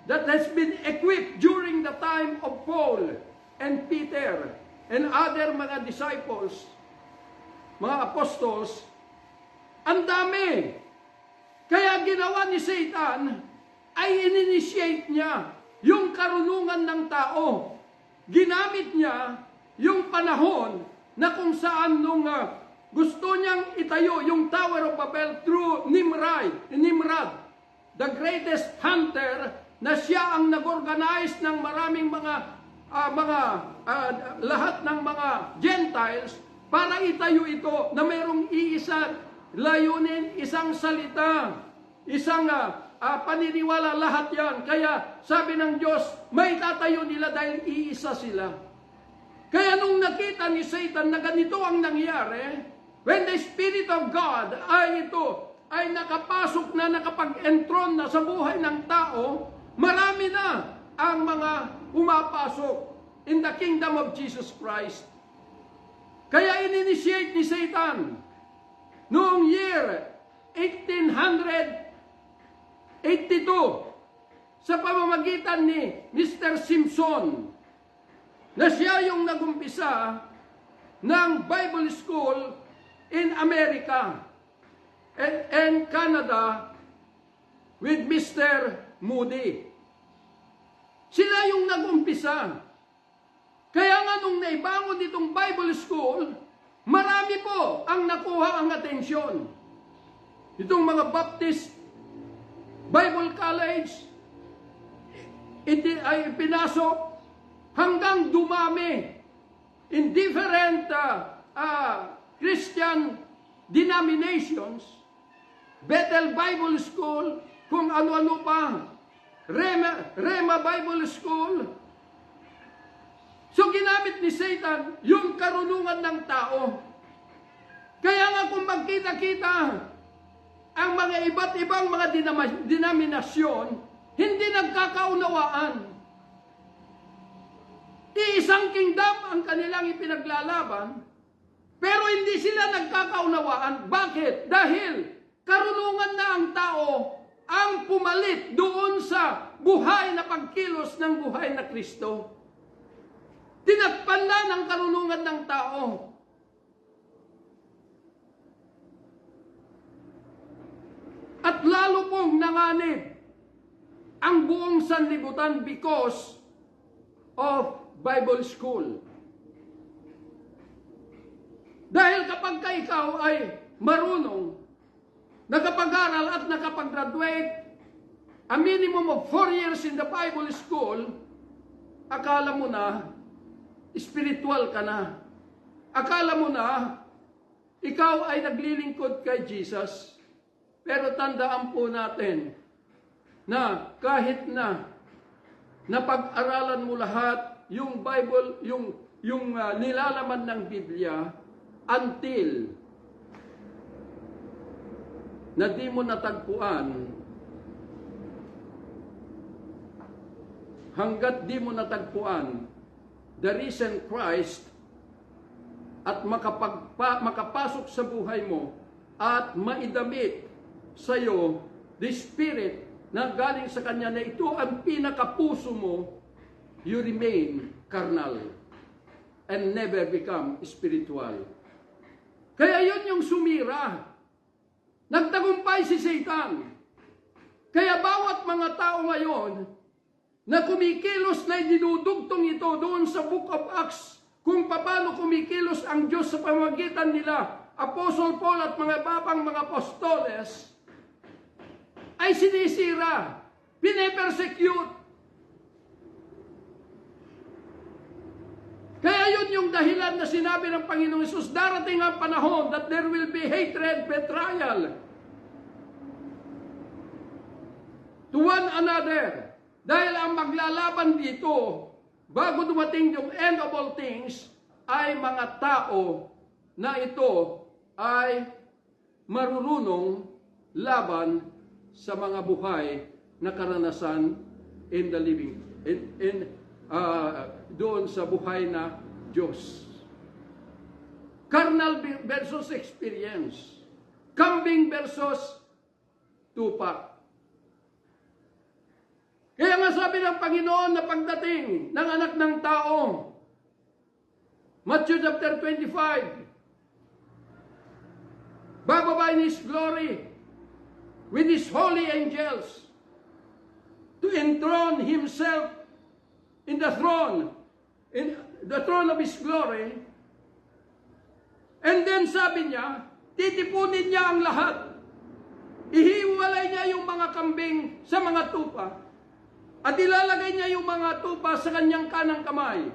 that has been equipped during the time of Paul and Peter and other mga disciples, mga apostles. Ang dami. Kaya ginawa ni Satan ay in-initiate niya yung karunungan ng tao. Ginamit niya yung panahon na kung saan nung gusto niyang itayo yung Tower of Babel through Nimrod, the greatest hunter, na siya ang nag-organize ng maraming lahat ng mga Gentiles para itayo ito na mayroong iisang layunin, isang salita. isang paniniwala lahat yan. Kaya sabi ng Diyos, may tatayo nila dahil iisa sila. Kaya nung nakita ni Satan na ganito ang nangyari, when the Spirit of God ay nakapasok na, nakapag-entron na sa buhay ng tao, marami na ang mga pumapasok in the kingdom of Jesus Christ. Kaya in-initiate ni Satan noong year 1882 sa pamamagitan ni Mr. Simpson na siya yung nagumpisa ng Bible School in America and Canada with Mr. Moody. Sila yung nagumpisa. Kaya nga nung naibangon itong Bible School, marami po ang nakuha ang atensyon. Itong mga Baptist Bible College, ay pinasok hanggang dumami in different Christian denominations, Bethel Bible School, kung ano-ano pa, Rema Bible School. So ginamit ni Satan yung karunungan ng tao. Kaya nga kung magkita-kita ang mga iba't ibang mga denominasyon, hindi nagkakaunawaan. Iisang kingdom ang kanilang ipinaglalaban, pero hindi sila nagkakaunawaan. Bakit? Dahil karunungan na ang tao ang pumalit doon sa buhay na pagkilos ng buhay na Kristo. Tinakpan na ng karunungan ng tao. At lalo pong nanganib ang buong sanlibutan because of Bible School. Dahil kapag ikaw ay marunong, nakapag-aral at nakapag-graduate, a minimum of 4 years in the Bible School, akala mo na, spiritual ka na. Akala mo na, ikaw ay naglilingkod kay Jesus. Pero tandaan po natin na kahit na napag-aralan mo lahat yung Bible, yung nilalaman ng Biblia, until na di mo natagpuan, hanggat di mo natagpuan the risen Christ at makapasok sa buhay mo at maidamit sa iyo the Spirit na galing sa Kanya na ito ang pinakapuso mo, you remain carnal and never become spiritual. Kaya yun yung sumira. Nagtagumpay si Satan. Kaya bawat mga tao ngayon na kumikilos na dinudugtong ito doon sa Book of Acts, kung paano kumikilos ang Diyos sa pamamagitan nila, Apostle Paul at mga babang mga apostoles, ay sinisira, pine-persecute. Kaya yun yung dahilan na sinabi ng Panginoong Hesus, darating ang panahon that there will be hatred, betrayal to one another. Dahil ang maglalaban dito, bago dumating yung end of all things, ay mga tao na ito ay marurunong laban sa mga buhay na karanasan in the living, doon sa buhay na Diyos. Carnal versus experience. Kambing versus tupa. Kaya nga sabi ng Panginoon na pagdating ng anak ng tao, Matthew chapter 25, bababa in His glory with His holy angels to enthrone Himself in the throne of His glory. And then sabi niya, titipunin niya ang lahat. Ihiwalay niya yung mga kambing sa mga tupa. At ilalagay niya yung mga tupa sa kanyang kanang kamay.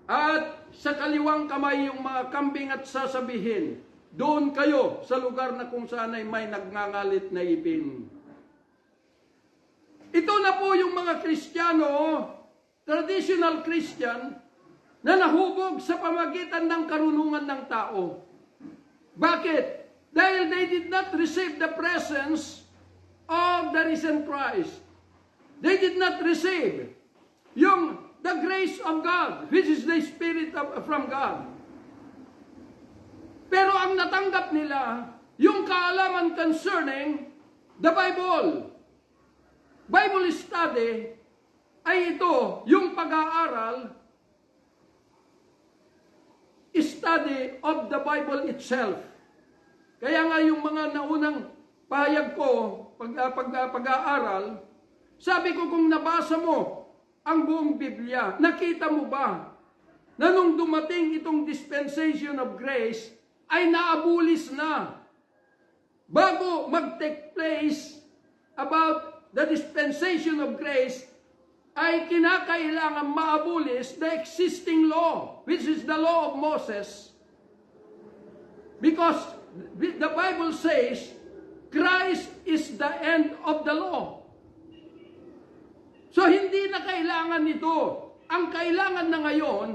At sa kaliwang kamay yung mga kambing at sasabihin, doon kayo sa lugar na kung saan ay may nagngangalit na ipin. Ito na po yung mga Kristiyano, traditional Christian, na nahubog sa pamagitan ng karunungan ng tao. Bakit? Dahil they did not receive the presence of the risen Christ. They did not receive the grace of God, which is the Spirit from God. Pero ang natanggap nila, yung kaalaman concerning the Bible. Bible study ay ito, yung pag-aaral, study of the Bible itself. Kaya nga yung mga naunang pahayag ko, pag-aaral, sabi ko kung nabasa mo ang buong Biblia, nakita mo ba na nung dumating itong dispensation of grace, ay naabulis na bago mag-take place about the dispensation of grace, ay kinakailangan maabulis the existing law, which is the law of Moses. Because the Bible says, Christ is the end of the law. So hindi na kailangan nito. Ang kailangan na ngayon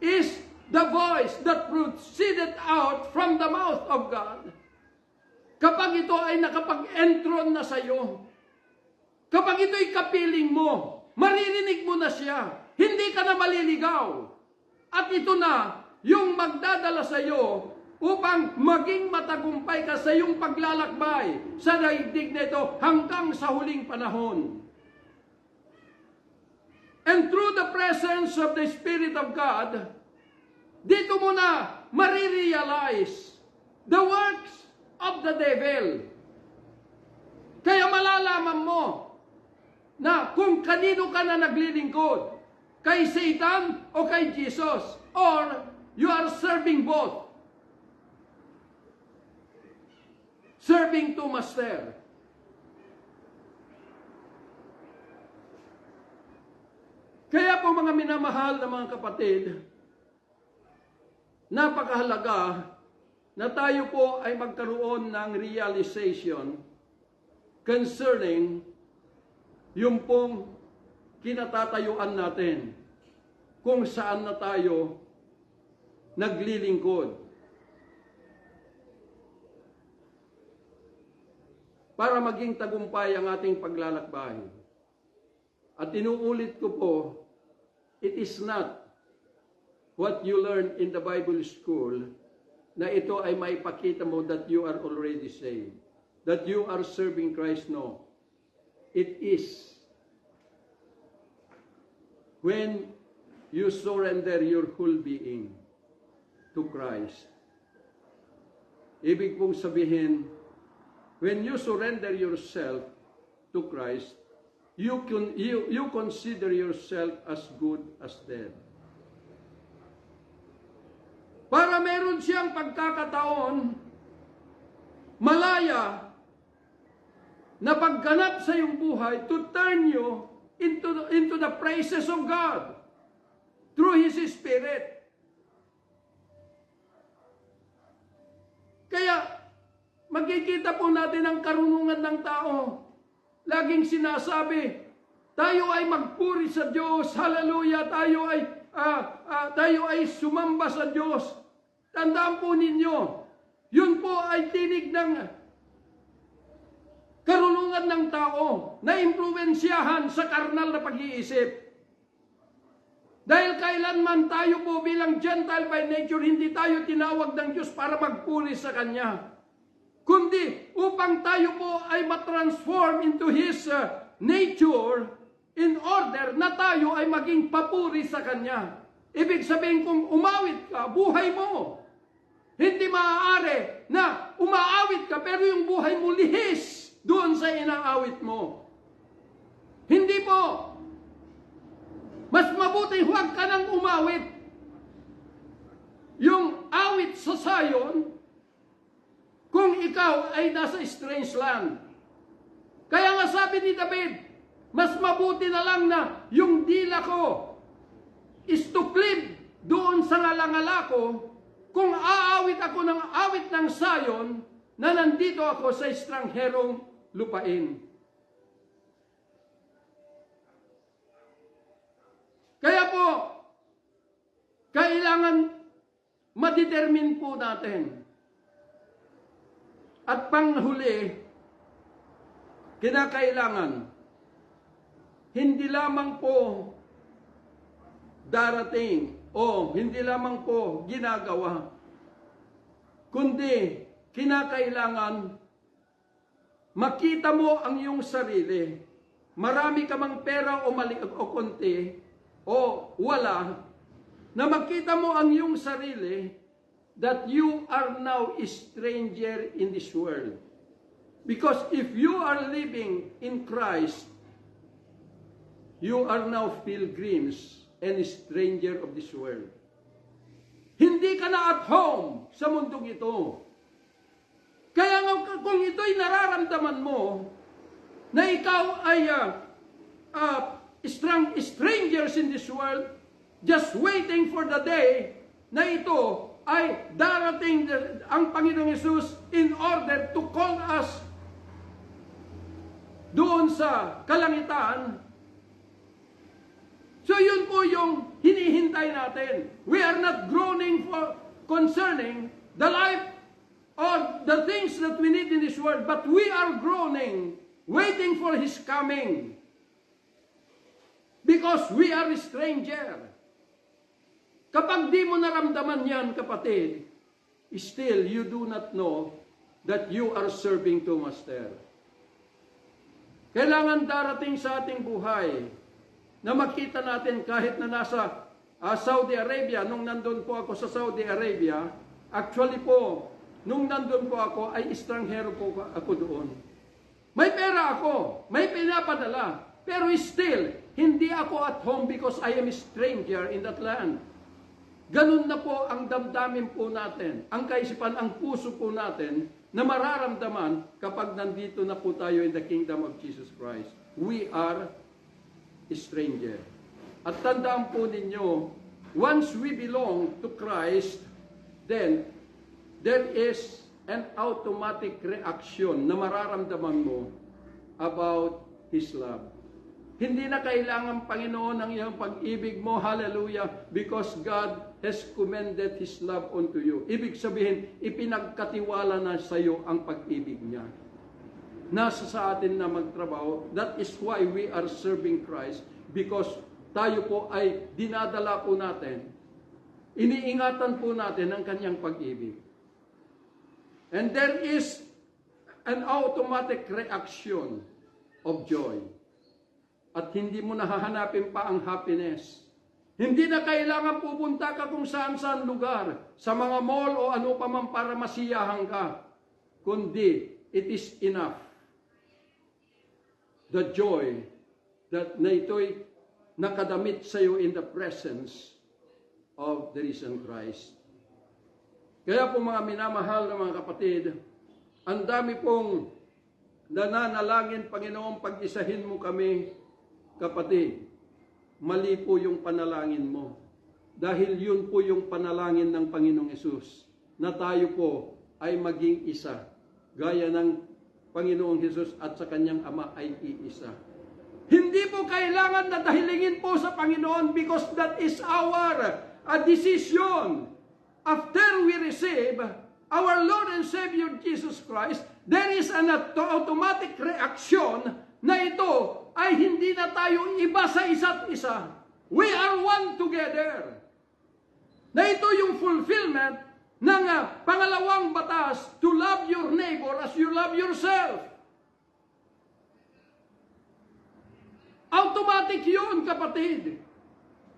is the voice that proceeded out from the mouth of God. Kapag ito ay nakapag-entron na sa iyo, kapag ito'y kapiling mo, maririnig mo na siya. Hindi ka na maliligaw. At ito na yung magdadala sa iyo upang maging matagumpay ka sa iyong paglalakbay sa daigdig na ito hanggang sa huling panahon. And through the presence of the Spirit of God, dito mo na marirealize the works of the devil. Kaya malalaman mo na kung kanino ka na naglilingkod, kay Satan o kay Jesus, or you are serving both. Serving two master. Kaya po mga minamahal na mga kapatid, napakahalaga na tayo po ay magkaroon ng realization concerning yung pong kinatatayuan natin kung saan na tayo naglilingkod. Para maging tagumpay ang ating paglalakbay. At inuulit ko po, it is not what you learn in the Bible school na ito ay maipakita mo that you are already saved, that you are serving Christ. No. It is when you surrender your whole being to Christ. Ibig pong sabihin, when you surrender yourself to Christ, you consider yourself as good as dead. Para meron siyang pagkakataon, malaya, na pagganap sa iyong buhay to turn you into the praises of God through His Spirit. Kaya, makikita po natin ang karunungan ng tao. Laging sinasabi, tayo ay magpuri sa Diyos, hallelujah, tayo ay sumamba sa Diyos. Tandaan po ninyo, yun po ay tinig ng karunungan ng tao na impluwensyahan sa karnal na pag-iisip. Dahil kailanman tayo po bilang Gentile by nature, hindi tayo tinawag ng Diyos para magpuri sa Kanya. Kundi upang tayo po ay matransform into His nature in order na tayo ay maging papuri sa Kanya. Ibig sabihin kung umawit ka, buhay mo. Hindi maaari na umaawit ka pero yung buhay mo lihis doon sa inaawit mo. Hindi po. Mas mabuti huwag ka nang umawit. Yung awit sa Zion, kung ikaw ay nasa strange land. Kaya nga sabi ni David, mas mabuti na lang na yung dila ko is to cleave doon sa ngalangala ko kung aawit ako ng awit ng Zion, na nandito ako sa estrangherong lupain. Kaya po, kailangan ma-determine po natin. At panghuli, kinakailangan, hindi lamang po darating o hindi lamang po ginagawa, kundi kinakailangan makita mo ang iyong sarili. Marami ka mang pera o mali o konti o wala, na makita mo ang iyong sarili that you are now a stranger in this world. Because if you are living in Christ, you are now pilgrims and a stranger of this world. Hindi ka na at home sa mundong ito. Kaya nga kung ito'y nararamdaman mo, na ikaw ay strangers in this world, just waiting for the day na ito ay darating ang Panginoong Hesus in order to call us doon sa kalangitan. So yun po yung hinihintay natin. We are not groaning for concerning the life or the things that we need in this world, but we are groaning, waiting for His coming. Because we are a stranger. Kapag di mo naramdaman yan, kapatid, still you do not know that you are serving to Master. Kailangan darating sa ating buhay na makita natin kahit na nasa Saudi Arabia, nung nandun po ako sa Saudi Arabia, actually po, nung nandun po ako, ay estranghero po ako doon. May pera ako, may pinapadala, pero still, hindi ako at home because I am a stranger in that land. Ganun na po ang damdamin po natin, ang kaisipan, ang puso po natin, na mararamdaman kapag nandito na po tayo in the kingdom of Jesus Christ. We are a stranger. At tandaan po ninyo, once we belong to Christ, then there is an automatic reaction na mararamdaman mo about His love. Hindi na kailangan, Panginoon, ang iyong pag-ibig mo, hallelujah, because God has commended His love unto you. Ibig sabihin, ipinagkatiwala na sa iyo ang pag-ibig niya. Nasa sa atin na magtrabaho. That is why we are serving Christ, because tayo po ay dinadala po natin, iniingatan po natin ang kanyang pag-ibig. And there is an automatic reaction of joy. At hindi mo nahahanapin pa ang happiness. Hindi na kailangan pupunta ka kung saan-saan lugar, sa mga mall o ano pa man para masiyahan ka. Kundi, it is enough. The joy that na ito'y nakadamit sa iyo in the presence of the risen Christ. Kaya po mga minamahal na mga kapatid, ang dami pong nananalangin, Panginoon, pag-isahin mo kami, kapatid. Mali po yung panalangin mo. Dahil yun po yung panalangin ng Panginoong Hesus, na tayo po ay maging isa, gaya ng Panginoong Hesus at sa kanyang Ama ay iisa. Hindi po kailangan na dahilingin po sa Panginoon because that is our decision. After we receive our Lord and Savior Jesus Christ, there is an automatic reaction na ito ay hindi na tayo iba sa isa't isa. We are one together. Na ito yung fulfillment ng pangalawang batas, to love your neighbor as you love yourself. Automatic yun, kapatid.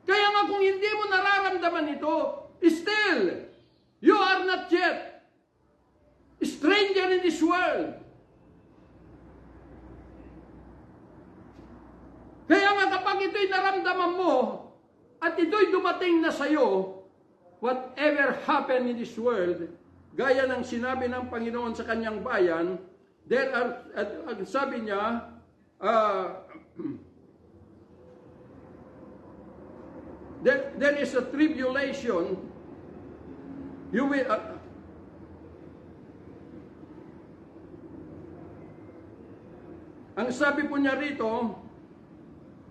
Kaya nga kung hindi mo nararamdaman ito, still, you are not yet a stranger in this world. Kaya nga kapag ito'y naramdaman mo, at ito'y dumating na sa'yo, whatever happened in this world, gaya ng sinabi ng Panginoon sa kanyang bayan, there are, sabi niya, there is a tribulation You will, ang sabi po niya rito,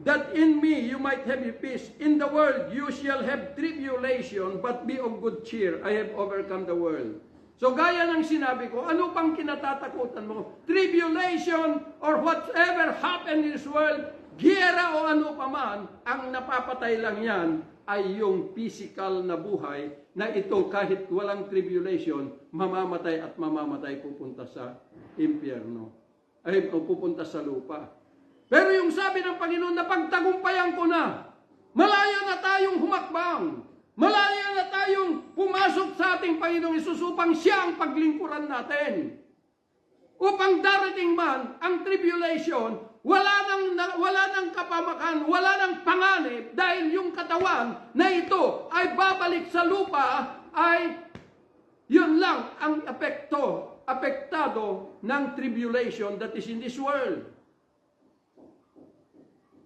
that in me you might have peace. In the world you shall have tribulation, but be of good cheer. I have overcome the world. So gaya ng sinabi ko, ano pang kinatatakutan mo? Tribulation or whatever happen in this world, giyera o ano pa man, ang napapatay lang yan ay yung physical na buhay na ito kahit walang tribulation, mamamatay at mamamatay pupunta sa impyerno. Ay pupunta sa lupa. Pero yung sabi ng Panginoon na pagtagumpayan ko na, malaya na tayong humakbang, malaya na tayong pumasok sa ating Panginoong Hesus upang siya ang paglingkuran natin. Upang darating man ang tribulation, wala nang kapamakan, wala nang panganib dahil yung katawan na ito ay babalik sa lupa ay yun lang ang apektado ng tribulation that is in this world.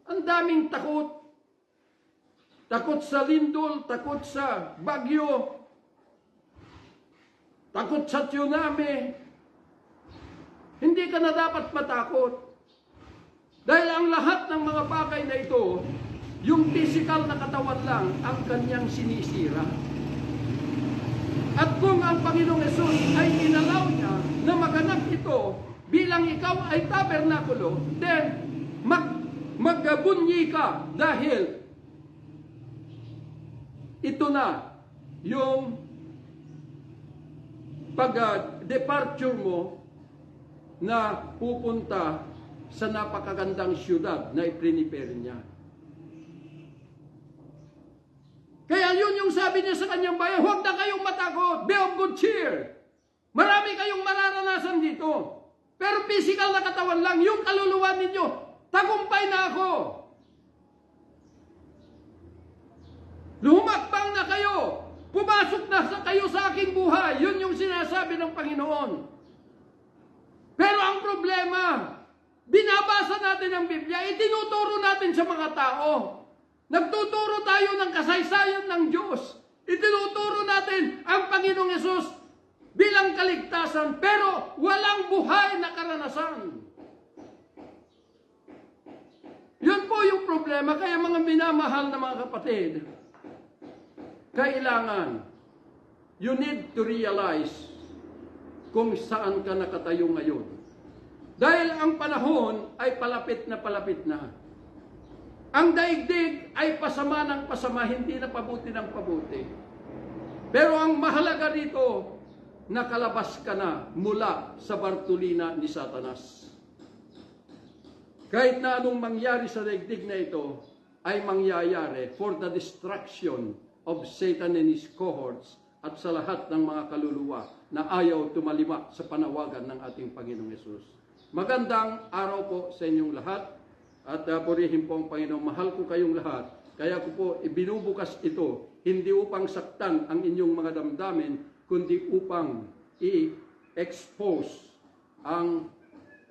Ang daming takot. Takot sa lindol, takot sa bagyo, takot sa tsunami. Hindi ka na dapat matakot. Dahil ang lahat ng mga bagay na ito, yung physical na katawan lang ang kanyang sinisira. At kung ang Panginoong Hesus ay inalaw niya na maganap ito bilang ikaw ay tabernakulo, then magbunyi ka dahil ito na yung pag-departure mo na pupunta sa napakagandang syudad na iprinipere niya. Kaya yun yung sabi niya sa kanyang bayan, huwag na kayong matakot, be of good cheer. Marami kayong mararanasan dito. Pero physical na katawan lang, yung kaluluwa ninyo, tagumpay na ako. Lumakbang na kayo. Pumasok na kayo sa aking buhay. Yun yung sinasabi ng Panginoon. Pero ang problema, binabasa natin ang Biblia, itinuturo natin sa mga tao. Nagtuturo tayo ng kasaysayan ng Diyos. Itinuturo natin ang Panginoong Hesus bilang kaligtasan, pero walang buhay na karanasan. Yun po yung problema. Kaya mga minamahal na mga kapatid, kailangan, you need to realize kung saan ka nakatayo ngayon. Dahil ang panahon ay palapit na palapit na. Ang daigdig ay pasama ng pasama, hindi na pabuti ng pabuti. Pero ang mahalaga rito, nakalabas ka na mula sa bartulina ni Satanas. Kahit na anong mangyari sa daigdig na ito, ay mangyayari for the destruction of Satan and his cohorts at sa lahat ng mga kaluluwa na ayaw tumalima sa panawagan ng ating Panginoong Hesus. Magandang araw po sa inyong lahat at purihin po ang Panginoon. Mahal ko kayong lahat. Kaya ko po ibinubukas ito, hindi upang saktan ang inyong mga damdamin, kundi upang i-expose ang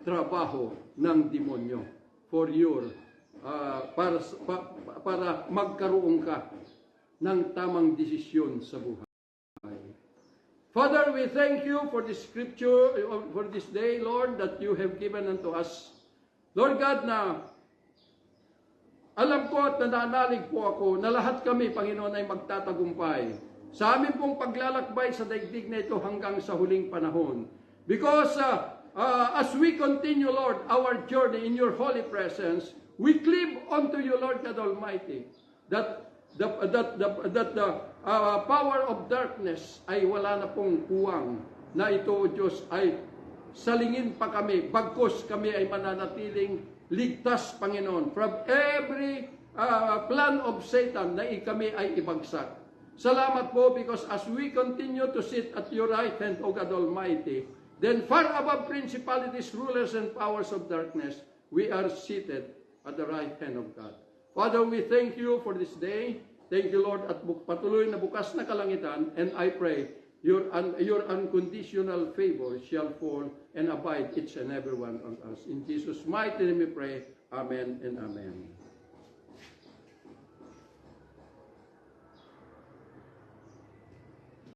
trabaho ng demonyo for your para magkaroon ka ng tamang desisyon sa buhay. Father, we thank you for this scripture, for this day, Lord, that you have given unto us. Lord God, na alam ko at nananalig po ako na lahat kami, Panginoon, ay magtatagumpay sa amin pong paglalakbay sa daigdig na ito hanggang sa huling panahon. Because as we continue, Lord, our journey in your holy presence, we cleave unto you, Lord God Almighty, that the power of darkness ay wala na pong puwang na ito, Diyos, ay salingin pa kami, bagkos kami ay mananatiling ligtas, Panginoon, from every plan of Satan na kami ay ibagsak. Salamat po because as we continue to sit at your right hand, O God Almighty, then far above principalities, rulers, and powers of darkness, we are seated at the right hand of God. Father, we thank you for this day. Thank you, Lord, at patuloy na bukas na kalangitan, and I pray your unconditional favor shall fall and abide each and every one of us. In Jesus' mighty name we pray. Amen and amen.